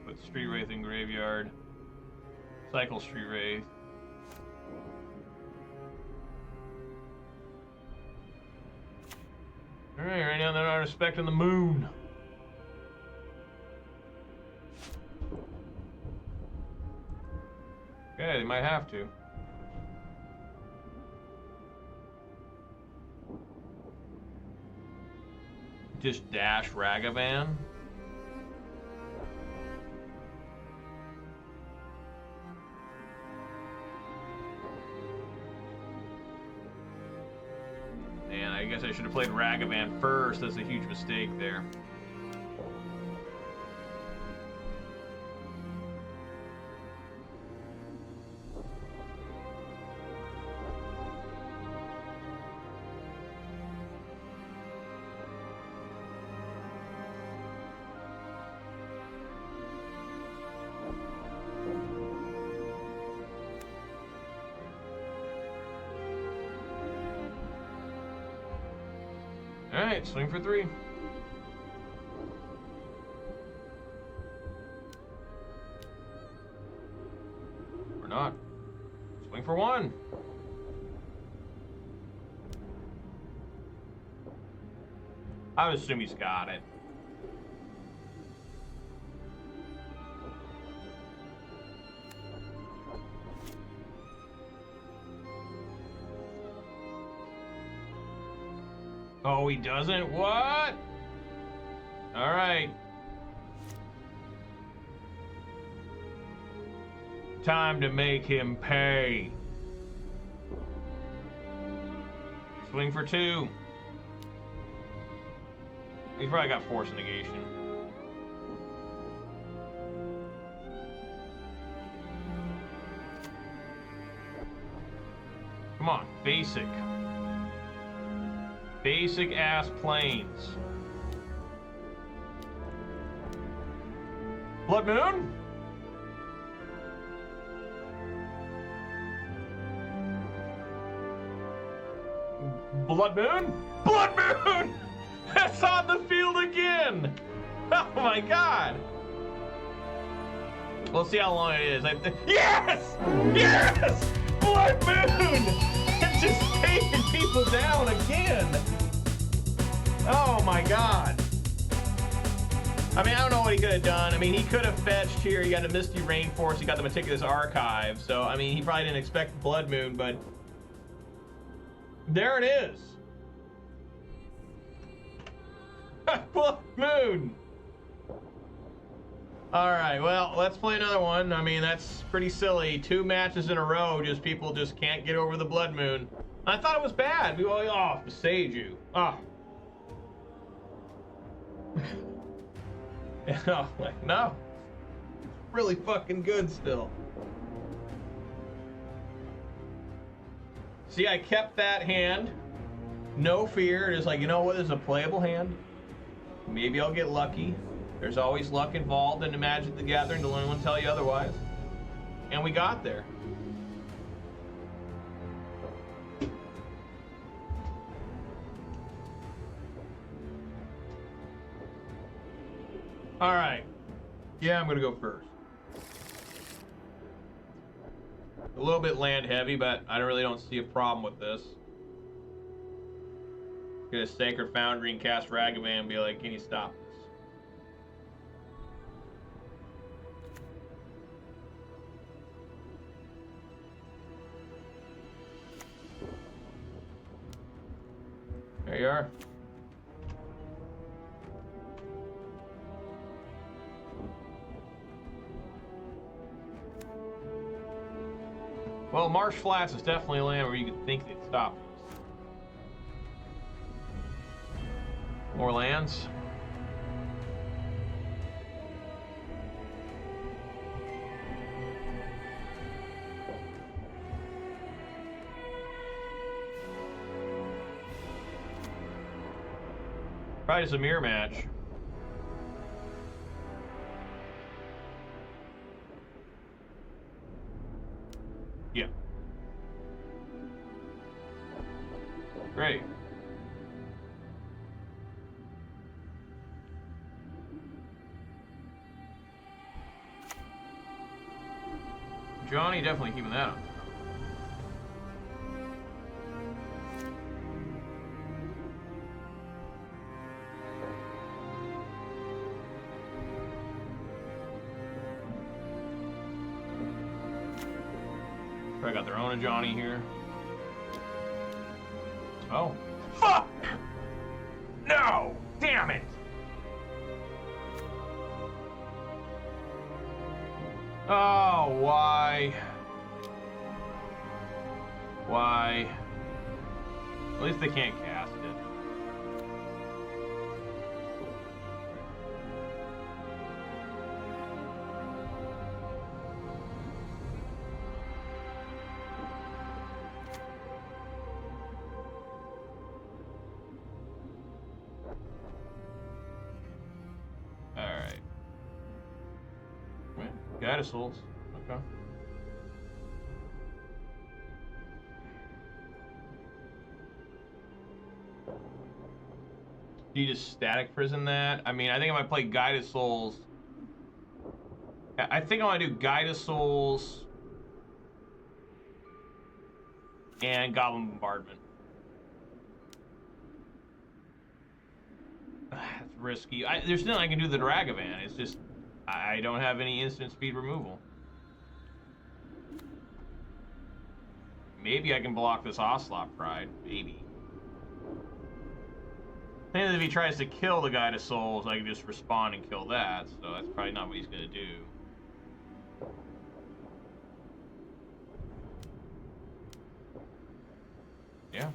Put Street Wraith in graveyard. Cycle Street Wraith. Alright, right now they're not respecting the moon. Okay, they might have to. Just dash Ragavan. Man, I guess I should have played Ragavan first. That's a huge mistake there. Alright, swing for 3. Or not. Swing for 1. I would assume he's got it. Oh, he doesn't? What? All right. Time to make him pay. Swing for 2. He's probably got force negation. Come on, basic. Basic ass planes. Blood Moon? Blood Moon? Blood Moon! That's on the field again! Oh my god! We'll see how long it is. Yes! Yes! Blood Moon! It's just taking people down again! Oh my god. I mean, I don't know what he could have done. I mean, he could have fetched here. He got a Misty Rainforest. He got the Meticulous Archive. So, I mean, he probably didn't expect Blood Moon, but there it is. Blood Moon. All right, well, let's play another one. I mean, that's pretty silly. 2 matches in a row, just people just can't get over the Blood Moon. I thought it was bad. We all, oh, Beseiju. Oh. No, like, no. It's really fucking good still. See, I kept that hand. No fear. It is like, you know what? This is a playable hand. Maybe I'll get lucky. There's always luck involved in Magic the Gathering. Don't let anyone tell you otherwise. And we got there. All right. Yeah, I'm going to go first. A little bit land heavy, but I really don't see a problem with this. Get a Sacred Foundry and cast Ragavan and be like, can you stop this? There you are. Well, Marsh Flats is definitely a land where you could think they'd stop this. More lands. Probably just a mirror match. Yeah. Great. Ajani definitely keeping that up. Probably got their own Ajani here. Oh. Fuck! No! Damn it! Oh, why? Why? At least they can't cast it. Alright. Guided Souls. Okay. Do you just static prison that? I mean, I think I might play Guided Souls. I think I want to do Guided Souls and Goblin Bombardment. That's risky. There's nothing I can do to the Ragavan. It's just I don't have any instant speed removal. Maybe I can block this Ocelot Pride. Maybe. I think that if he tries to kill the Guided Souls, I can just respond and kill that. So that's probably not what he's going to do. Yeah.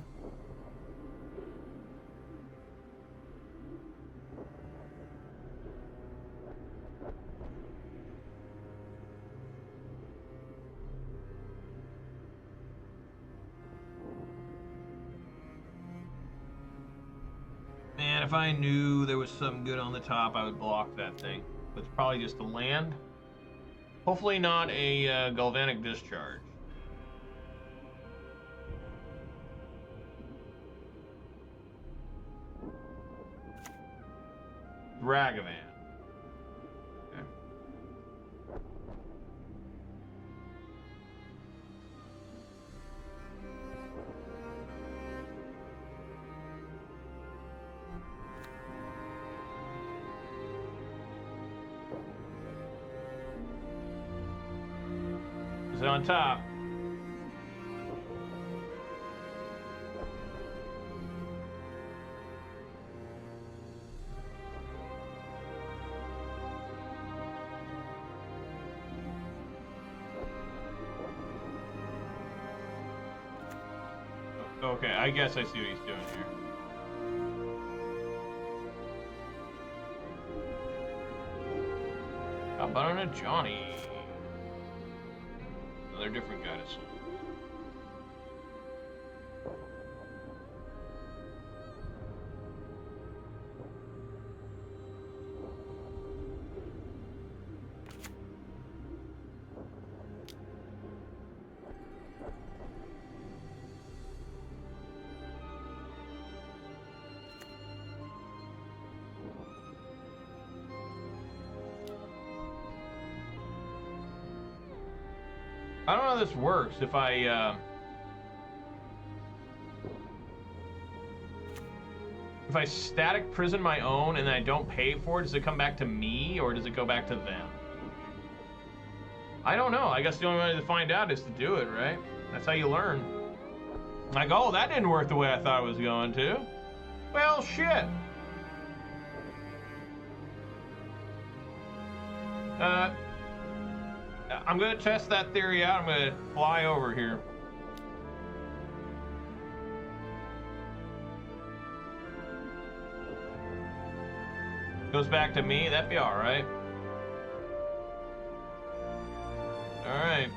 Man, if I knew there was something good on the top, I would block that thing. But it's probably just a land. Hopefully not a Galvanic Discharge. Ragavan. Okay. Is it on top? Okay, I guess I see what he's doing here. How about an Ajani? Another different Guided Soul. I don't know how this works. If I static prison my own and then I don't pay for it, does it come back to me or does it go back to them? I don't know. I guess the only way to find out is to do it, right? That's how you learn. Like, oh, that didn't work the way I thought it was going to. Well, shit. I'm going to test that theory out. I'm going to fly over here. Goes back to me. That'd be all right. All right.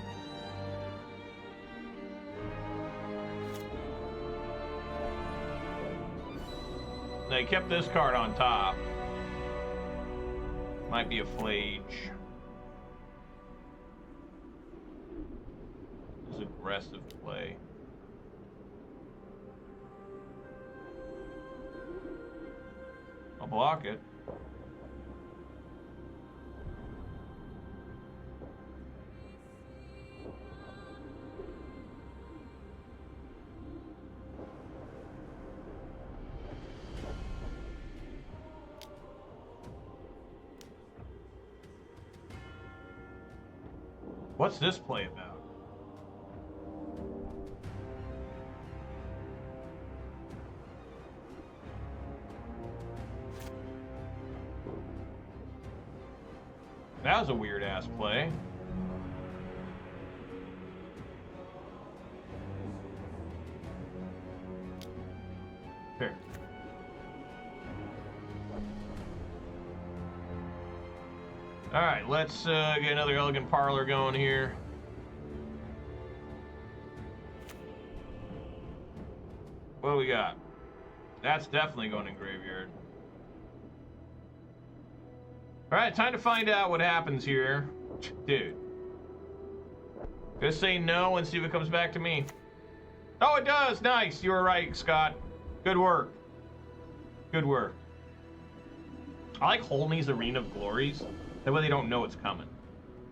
They kept this card on top. Might be a Phlage. Aggressive play. I'll block it. What's this play about? That was a weird-ass play. Fair. Alright, let's get another Elegant Parlor going here. What do we got? That's definitely going in graveyard. Alright, time to find out what happens here. Dude. Gonna say no and see if it comes back to me. Oh, it does! Nice! You were right, Scott. Good work. Good work. I like holding these Arena of Glories. That way they don't know it's coming.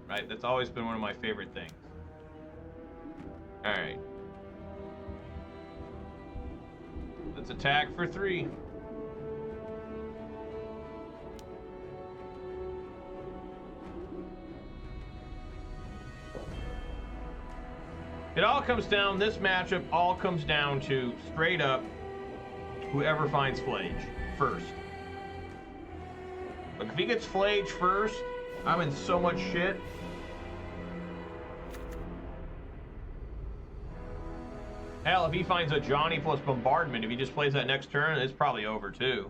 Right? That's always been one of my favorite things. Alright. Let's attack for 3. It all comes down, this matchup all comes down to straight up whoever finds Phlage first. Look, if he gets Phlage first, I'm in so much shit. Hell, if he finds Ajani plus Bombardment, if he just plays that next turn, it's probably over too.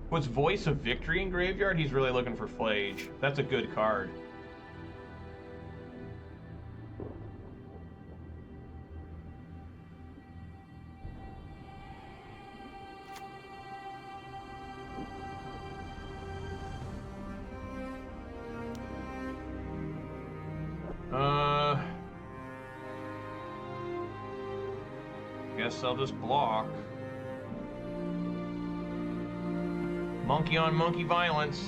What's Voice of Victory in Graveyard? He's really looking for Phlage. That's a good card. Guess I'll just block. Monkey on monkey violence.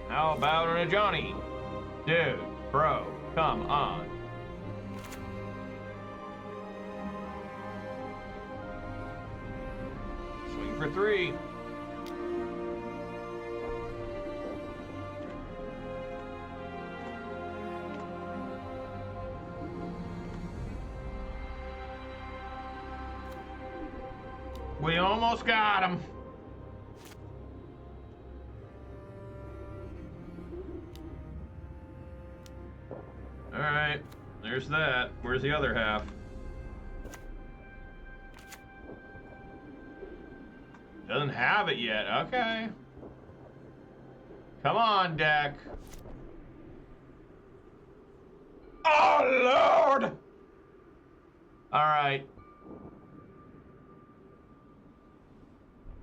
How about an Ajani? Dude, bro, come on. Swing for 3. We almost got him. All right, there's that. Where's the other half? Doesn't have it yet. Okay. Come on, deck. Oh, Lord! All right.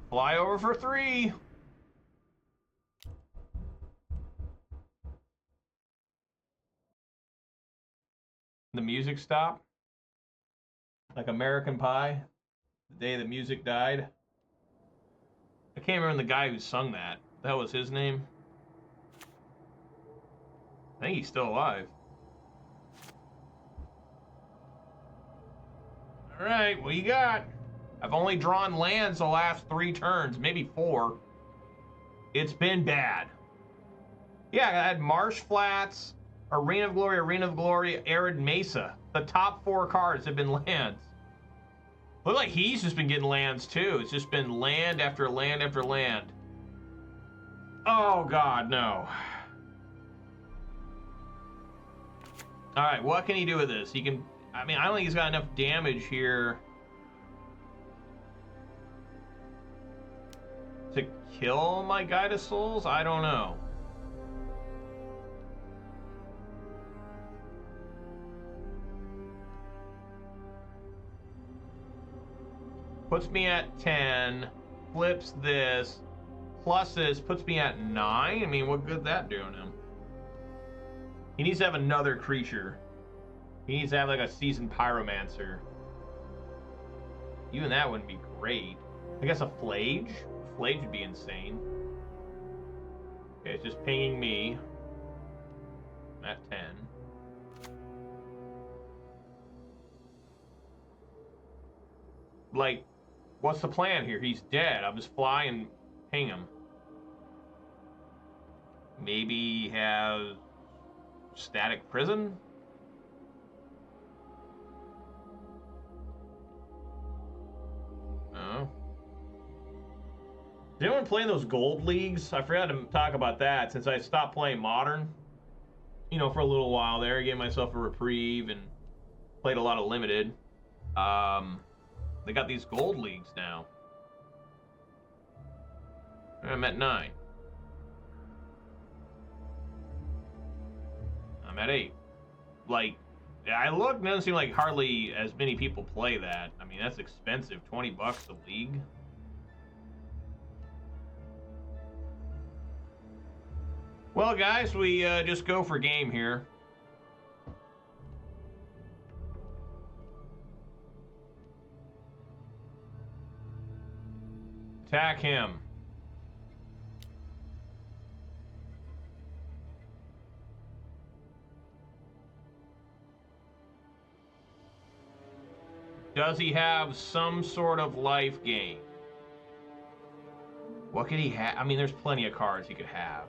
Fly over for 3. The music stopped. Like American Pie. The day the music died. I can't remember the guy who sung that. That was his name. I think he's still alive. Alright, what you got? I've only drawn lands the last 3 turns, maybe 4. It's been bad. Yeah, I had Marsh Flats, Arena of Glory, Arid Mesa. The top 4 cards have been lands. Look like he's just been getting lands too. It's just been land after land after land. Oh God, no. All right, what can he do with this? He can, I mean, I don't think he's got enough damage here to kill my Guide of Souls? I don't know. Puts me at 10, flips this, plus this, puts me at 9. I mean, what good that doing him? He needs to have another creature. He needs to have like a Seasoned Pyromancer. Even that wouldn't be great. I guess a Phlage? Phlage would be insane. Okay, it's just pinging me. I'm at 10. Like, what's the plan here? He's dead. I'll just fly and ping him. Maybe have Static Prison? Oh. Is anyone playing those gold leagues? I forgot to talk about that since I stopped playing Modern. You know, for a little while there. I gave myself a reprieve and played a lot of Limited. They got these gold leagues now. I'm at 9. I'm at 8. Like, I look, it doesn't seem like hardly as many people play that. I mean, that's expensive. 20 bucks a league. Well, guys, we just go for game here. Attack him. Does he have some sort of life gain? What could he have? I mean, there's plenty of cards he could have.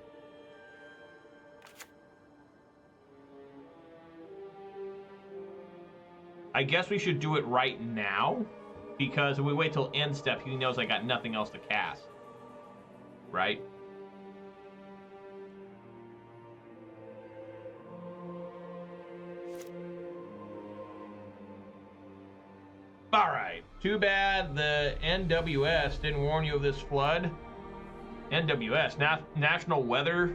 I guess we should do it right now, because if we wait till end step, he knows I got nothing else to cast. Right? Alright, too bad the NWS didn't warn you of this flood. NWS, National Weather. Is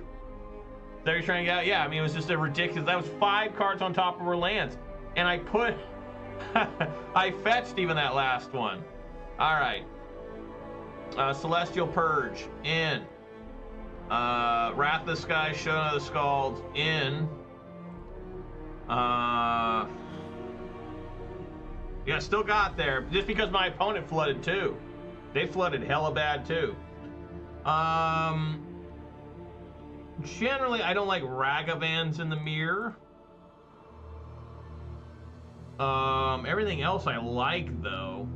that what you're trying to get out? Yeah, I mean, it was just a ridiculous. That was 5 cards on top of our lands. And I put... I fetched even that last one. Alright. Celestial Purge, in. Wrath of the Sky, Showdown of the Skalds, in. Yeah, still got there. Just because my opponent flooded too. They flooded hella bad too. Generally, I don't like Ragavans in the mirror. Everything else I like, though.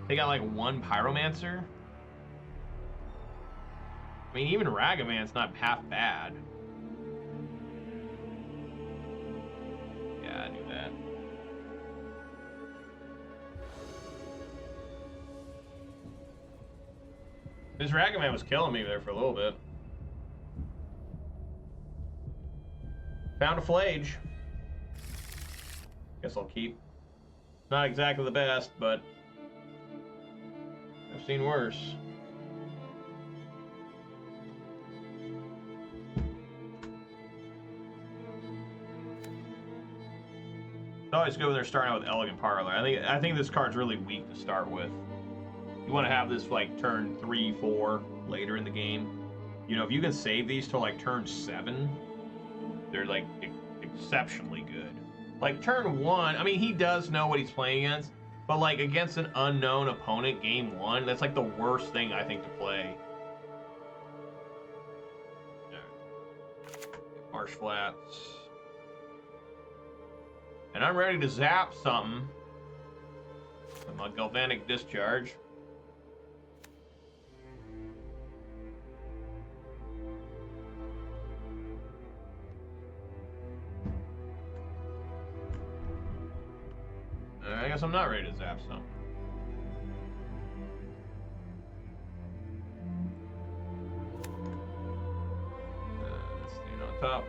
They got like 1 Pyromancer. I mean, even Ragavan's not half bad. Yeah, I knew that. This Ragavan was killing me there for a little bit. Found a Phlage. Guess I'll keep. Not exactly the best, but I've seen worse. It's always good when they're starting out with Elegant Parlor. I think this card's really weak to start with. You want to have this like turn 3, 4 later in the game. You know, if you can save these till like turn 7, they're like exceptionally good. Like turn 1, I mean, he does know what he's playing against, but like against an unknown opponent, game 1, that's like the worst thing I think to play. Marsh Flats. And I'm ready to zap something. My Galvanic Discharge. I guess I'm not ready to zap some. Staying on top.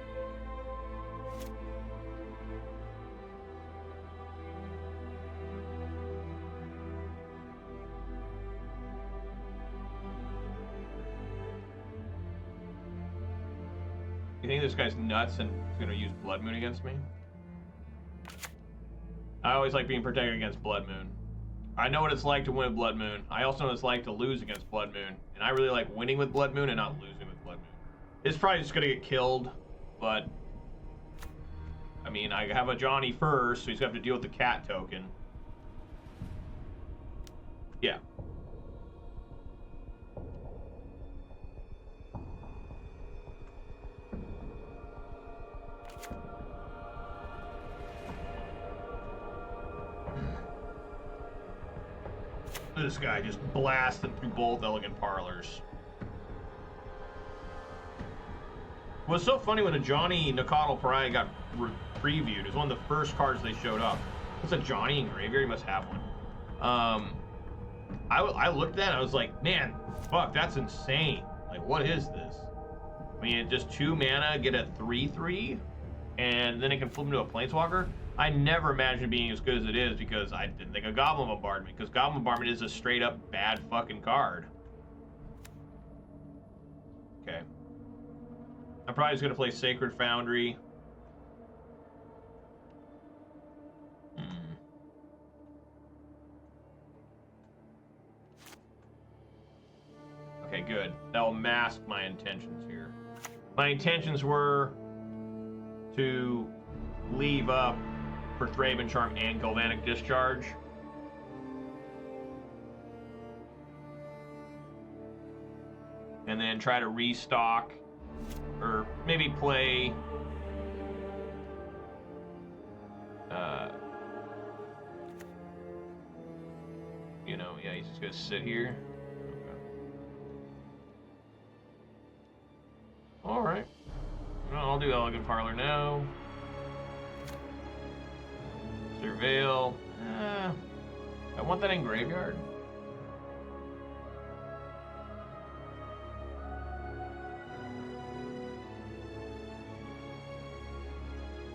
You think this guy's nuts and is going to use Blood Moon against me? I always like being protected against Blood Moon. I know what it's like to win with Blood Moon. I also know what it's like to lose against Blood Moon. And I really like winning with Blood Moon and not losing with Blood Moon. It's probably just going to get killed, but... I mean, I have Ajani first, so he's going to have to deal with the cat token. Yeah. This guy just blasted through both Elegant Parlors. What's so funny when Ajani Nacatl Pariah got previewed, it was one of the first cards they showed up. It's Ajani in Graveyard, he must have one. I looked at it, I was like, man, fuck, that's insane. Like, what is this? I mean, it just 2 mana, get a 3/3, and then it can flip into a Planeswalker. I never imagined it being as good as it is because I didn't think of Goblin Bombardment, because Goblin Bombardment is a straight up bad fucking card. Okay. I'm probably just going to play Sacred Foundry. Okay, good. That'll mask my intentions here. My intentions were to leave up for Thraben Charm and Galvanic Discharge. and then try to restock, or maybe play you know, yeah, he's just gonna sit here. Okay. All right. Well, I'll do Elegant Parlor now. Surveil. I want that in graveyard.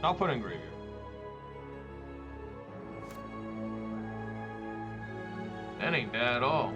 I'll put it in graveyard. That ain't bad at all.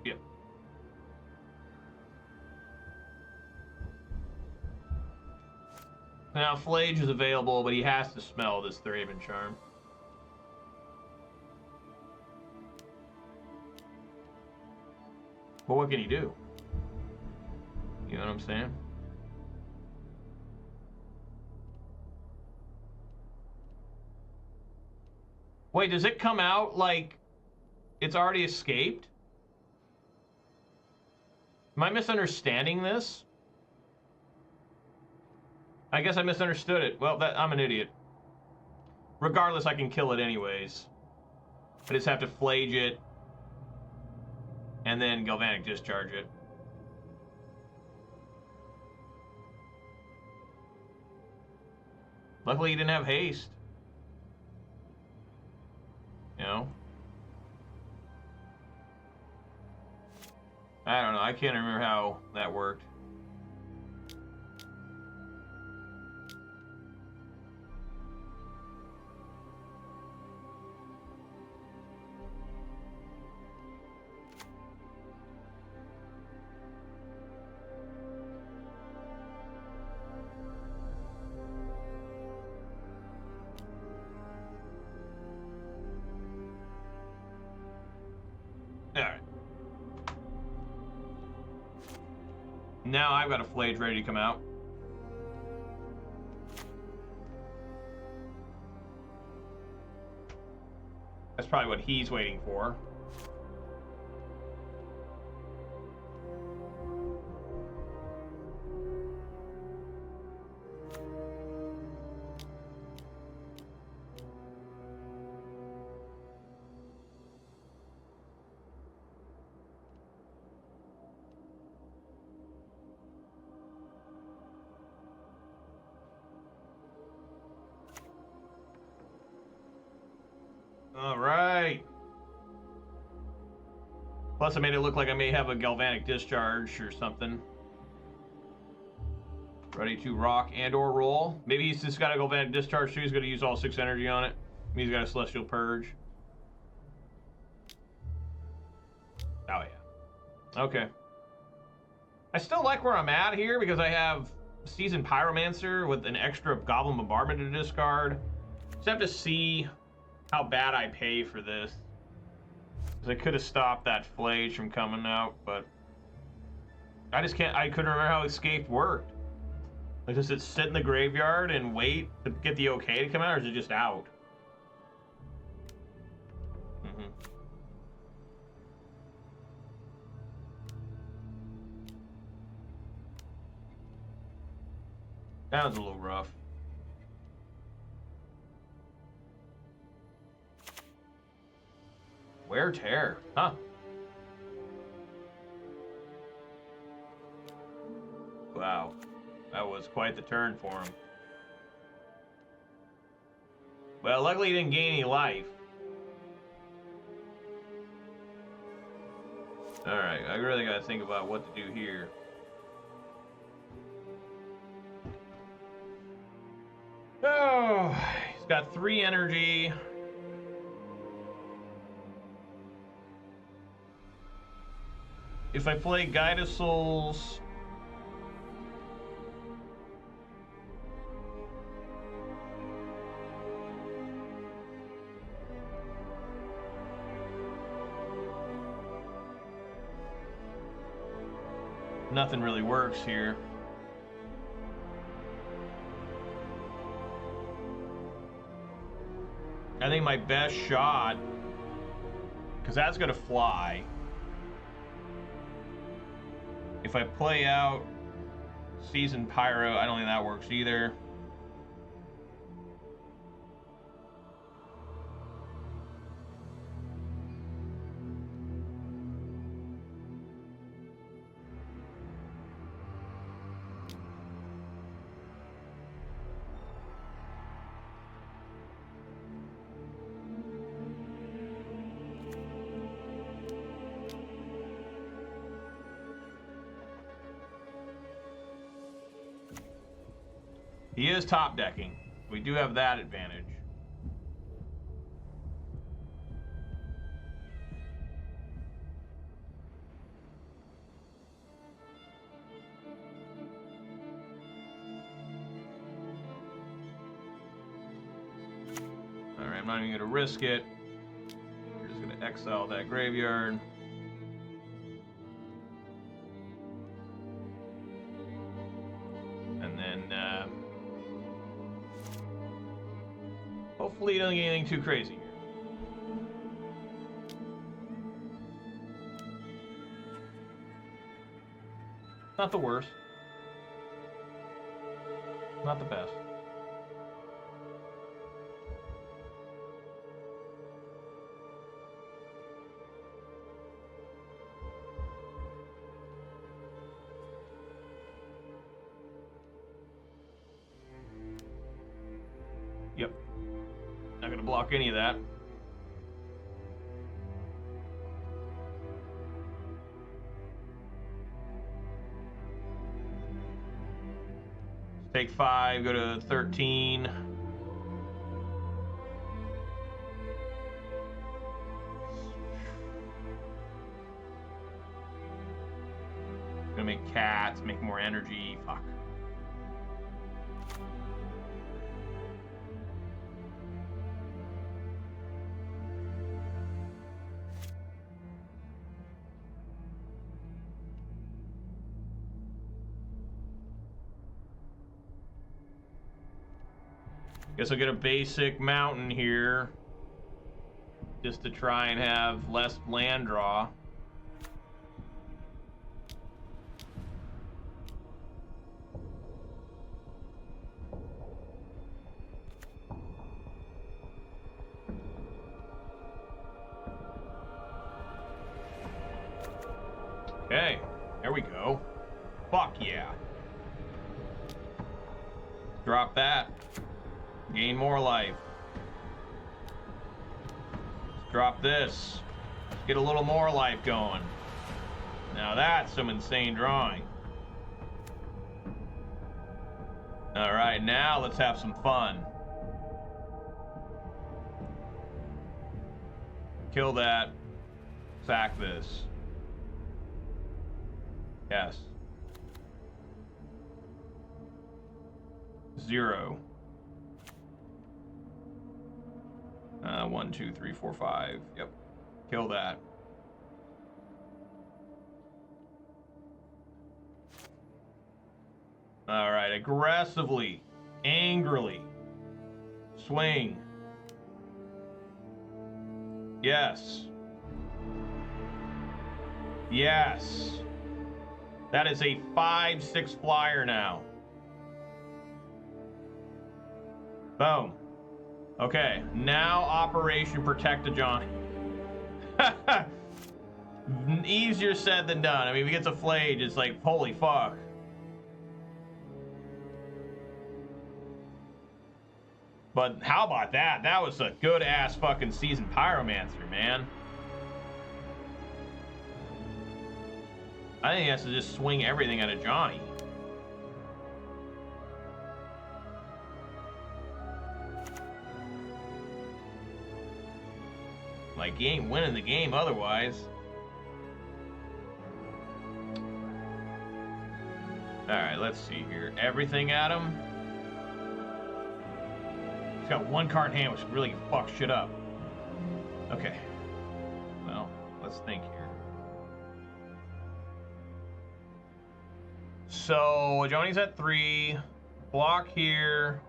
Yep. Now Phlage is available, but he has to smell this Thraben Charm. But what can he do? You know what I'm saying? Wait, does it come out like it's already escaped? Am I misunderstanding this? I guess I misunderstood it. Well, I'm an idiot. Regardless, I can kill it anyways. I just have to Phlage it and then Galvanic Discharge it. Luckily, he didn't have haste. You know? I don't know. I can't remember how that worked. Alright. Now I've got a Phlage ready to come out. That's probably what he's waiting for. All right. Plus, I made it look like I may have a Galvanic Discharge or something. Ready to rock and or roll. Maybe he's just got a Galvanic Discharge too. He's going to use all 6 energy on it. Maybe he's got a Celestial Purge. Oh, yeah. Okay. I still like where I'm at here because I have Seasoned Pyromancer with an extra Goblin Bombardment to discard. Just have to see how bad I pay for this. Because I could have stopped that Phlage from coming out, but I just can't. I couldn't remember how Escape worked. Like, does it sit in the graveyard and wait to get the okay to come out, or is it just out? That was a little rough. Wear Tear, huh? Wow, that was quite the turn for him. Well, luckily he didn't gain any life. Alright, I really gotta think about what to do here. Oh, he's got 3 energy. If I play Guide of Souls, Nothing really works here. I think my best shot, because that's going to fly. If I play out Seasoned Pyro, I don't think that works either. He is top decking. We do have that advantage. All right, I'm not even going to risk it. We're just going to exile that graveyard. And then hopefully, you don't get anything too crazy here. Not the worst. Not the best. Yep. Not gonna block any of that. Take 5, go to 13. Gonna make cats, make more energy. Fuck. Guess I'll get a basic mountain here just to try and have less land draw. Okay, there we go. Fuck yeah. Drop that. Gain more life. Let's drop this. Get a little more life going. Now that's some insane drawing. All right, now let's have some fun. Kill that. Sack this. Yes. 0. 1, 2, 3, 4, 5. Yep. Kill that. All right. Aggressively, angrily. Swing. Yes. Yes. That is a 5/6 flyer now. Boom. Okay, now Operation Protect Ajani. Easier said than done. I mean, if he gets a Phlage, it's like, holy fuck. But how about that? That was a good-ass fucking Seasoned Pyromancer, man. I think he has to just swing everything at Ajani. Like, he ain't winning the game otherwise. Alright, let's see here. Everything at him. He's got one card in hand, which really fucks shit up. Okay. Well, let's think here. So Ajani's at 3. Block here.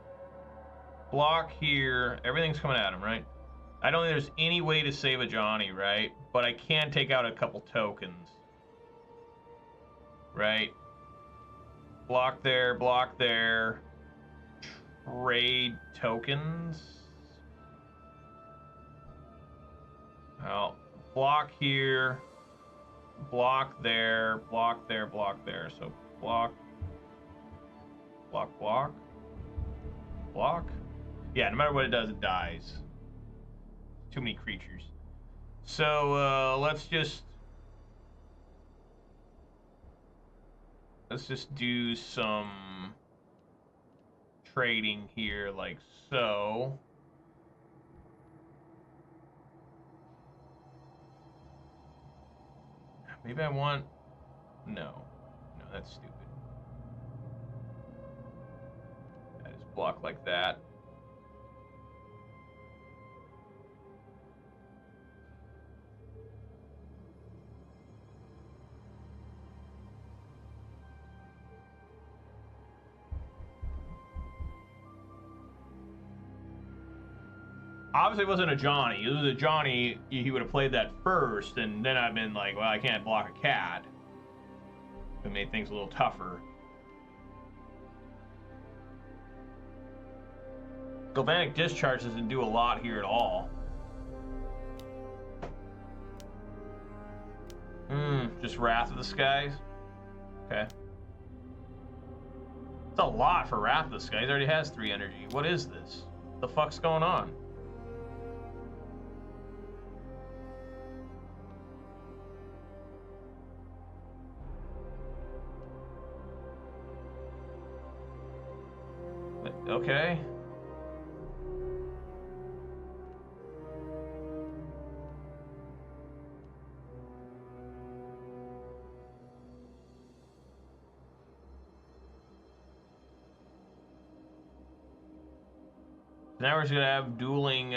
Block here. Everything's coming at him, right? I don't think there's any way to save Ajani, right? But I can take out a couple tokens. Right? Block there, block there. Trade tokens. Well, block here. Block there, block there, block there. So block. Block, block. Block. Yeah, no matter what it does, it dies. Too many creatures. So let's just do some trading here, like so. Maybe I want... No, that's stupid. I just block like that. Obviously, it wasn't Ajani. If it was Ajani, he would have played that first, and then I've been like, well, I can't block a cat. It made things a little tougher. Galvanic Discharge doesn't do a lot here at all. Just Wrath of the Skies? Okay. It's a lot for Wrath of the Skies. He already has 3 energy. What is this? What the fuck's going on? Okay. Now we're just gonna have dueling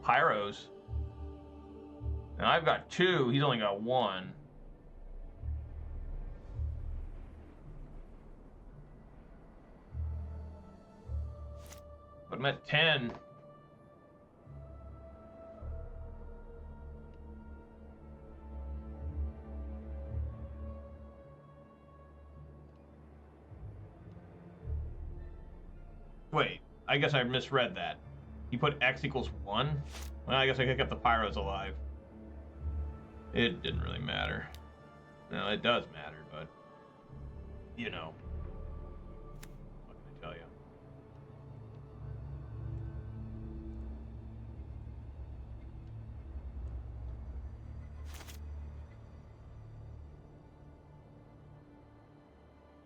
pyros. Now I've got 2, he's only got 1. But I'm at 10. Wait, I guess I misread that. He put X equals 1? Well, I guess I could get the pyros alive. It didn't really matter. No, it does matter, but... You know. What can I tell you?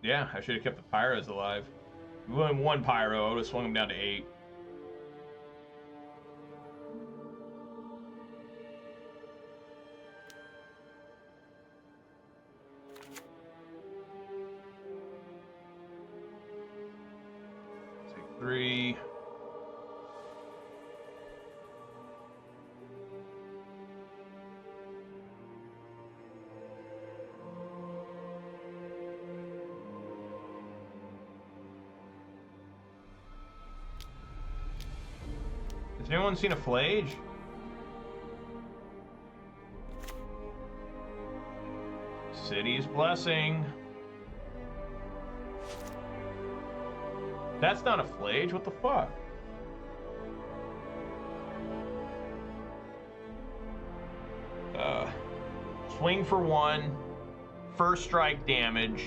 Yeah, I should have kept the pyros alive. If we went 1 pyro, I would have swung him down to 8. Take 3. Has anyone seen a Phlage? City's Blessing. That's not a Phlage, what the fuck? Swing for 1. First strike damage.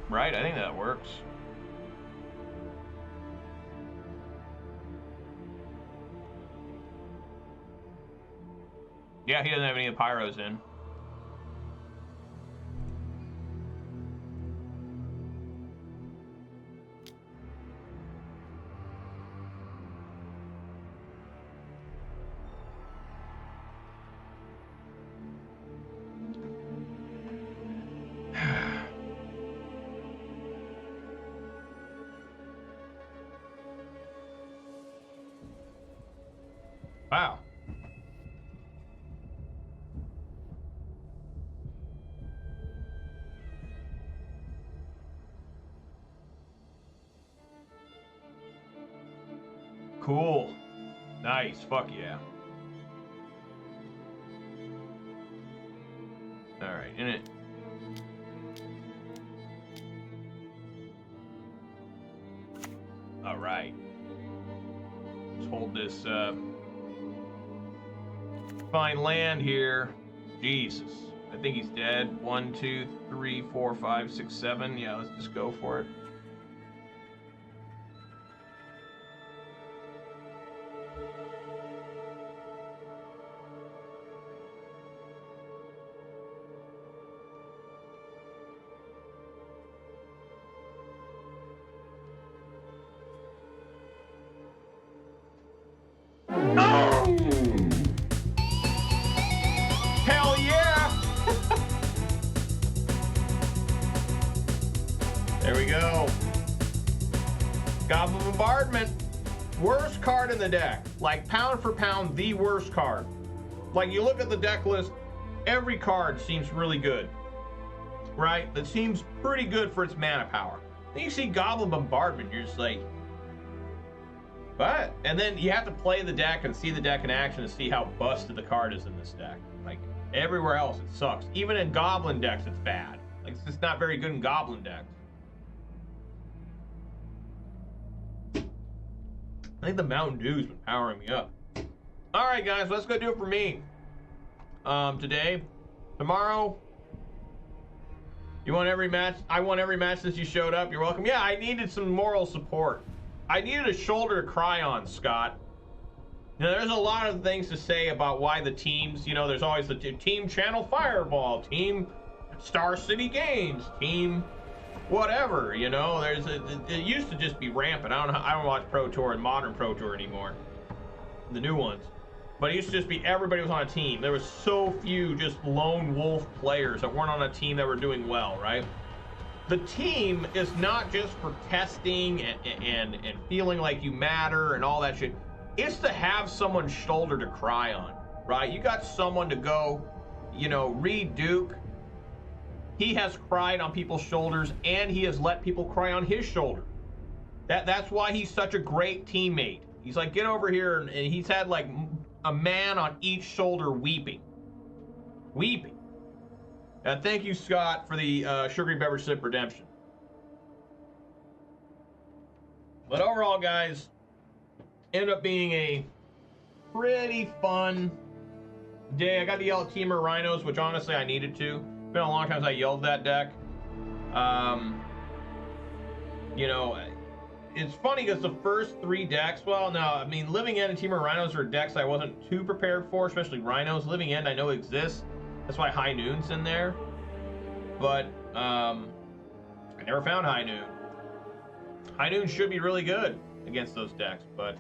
Right, I think that works. Yeah, he doesn't have any of the pyros in. Wow. Cool. Nice. Fuck yeah. Alright, in it. Alright. Let's hold this fine land here. Jesus. I think he's dead. 1, 2, 3, 4, 5, 6, 7. Yeah, let's just go for it. Hell yeah! There we go. Goblin Bombardment. Worst card in the deck. Like, pound for pound, the worst card. Like, you look at the deck list, every card seems really good. Right? It seems pretty good for its mana power. Then you see Goblin Bombardment, you're just like, what? And then you have to play the deck and see the deck in action to see how busted the card is in this deck. Like, everywhere else, it sucks. Even in Goblin decks, it's bad. Like, it's just not very good in Goblin decks. I think the Mountain Dew's been powering me up. Alright, guys, let's go do it for me. Today. Tomorrow. You want every match? I won every match since you showed up. You're welcome. Yeah, I needed some moral support. I needed a shoulder to cry on, Scott. Now, there's a lot of things to say about why the teams, you know, there's always the Team Channel Fireball, Team Star City Games, Team whatever, you know. It used to just be rampant. I don't watch Pro Tour and Modern Pro Tour anymore. The new ones. But it used to just be everybody was on a team. There was so few just lone wolf players that weren't on a team that were doing well, right? The team is not just for testing and feeling like you matter and all that shit. It's to have someone's shoulder to cry on, right? You got someone to go, you know, Reed Duke. He has cried on people's shoulders and he has let people cry on his shoulder. That's why he's such a great teammate. He's like, get over here, and he's had like a man on each shoulder weeping. Weeping. Thank you, Scott, for the sugary beverage sip redemption. But overall, guys, ended up being a pretty fun day. I got to yell at Temur Rhinos, which honestly I needed to. It's been a long time since I yelled that deck. You know, it's funny because the first 3 decks, well, no, I mean, Living End and Temur Rhinos are decks I wasn't too prepared for, especially Rhinos. Living End I know exists. That's why High Noon's in there. But, I never found High Noon. High Noon should be really good against those decks, but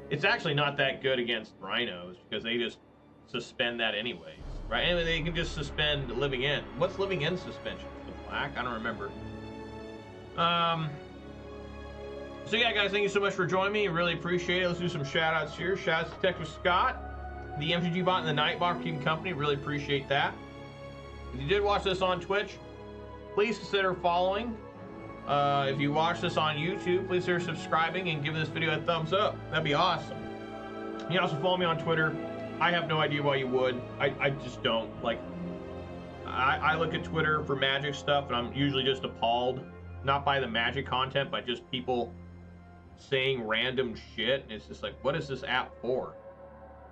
it's actually not that good against Rhinos because they just suspend that anyways, right? Anyway, they can just suspend Living End. What's Living End suspension? The black? I don't remember. So yeah, guys, thank you so much for joining me. Really appreciate it. Let's do some shout-outs here. Shout-outs to Texas Scott, the MTG bot, and the Nightbot for keeping company. Really appreciate that. If you did watch this on Twitch, please consider following. If you watch this on YouTube, please consider subscribing and give this video a thumbs up. That'd be awesome. You can also follow me on Twitter. I have no idea why you would. I just don't. Like, I look at Twitter for Magic stuff, and I'm usually just appalled. Not by the Magic content, but just people saying random shit. And it's just like, what is this app for?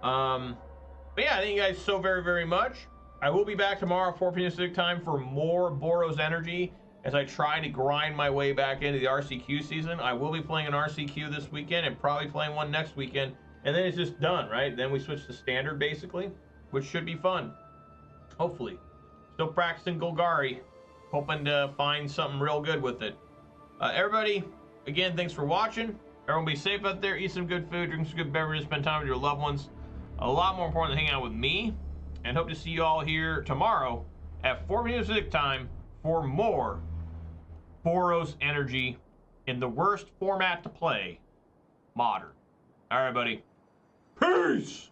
But yeah, thank you guys so very, very much. I will be back tomorrow at 4 p.m. Pacific time for more Boros energy as I try to grind my way back into the RCQ season. I will be playing an RCQ this weekend and probably playing one next weekend. And then it's just done, right? Then we switch to standard, basically, which should be fun. Hopefully. Still practicing Golgari. Hoping to find something real good with it. Everybody, again, thanks for watching. Everyone be safe out there. Eat some good food. Drink some good beverages. Spend time with your loved ones. A lot more important than hanging out with me. And hope to see you all here tomorrow at 4 p.m. Pacific time for more Boros energy in the worst format to play, Modern. All right, buddy. Peace!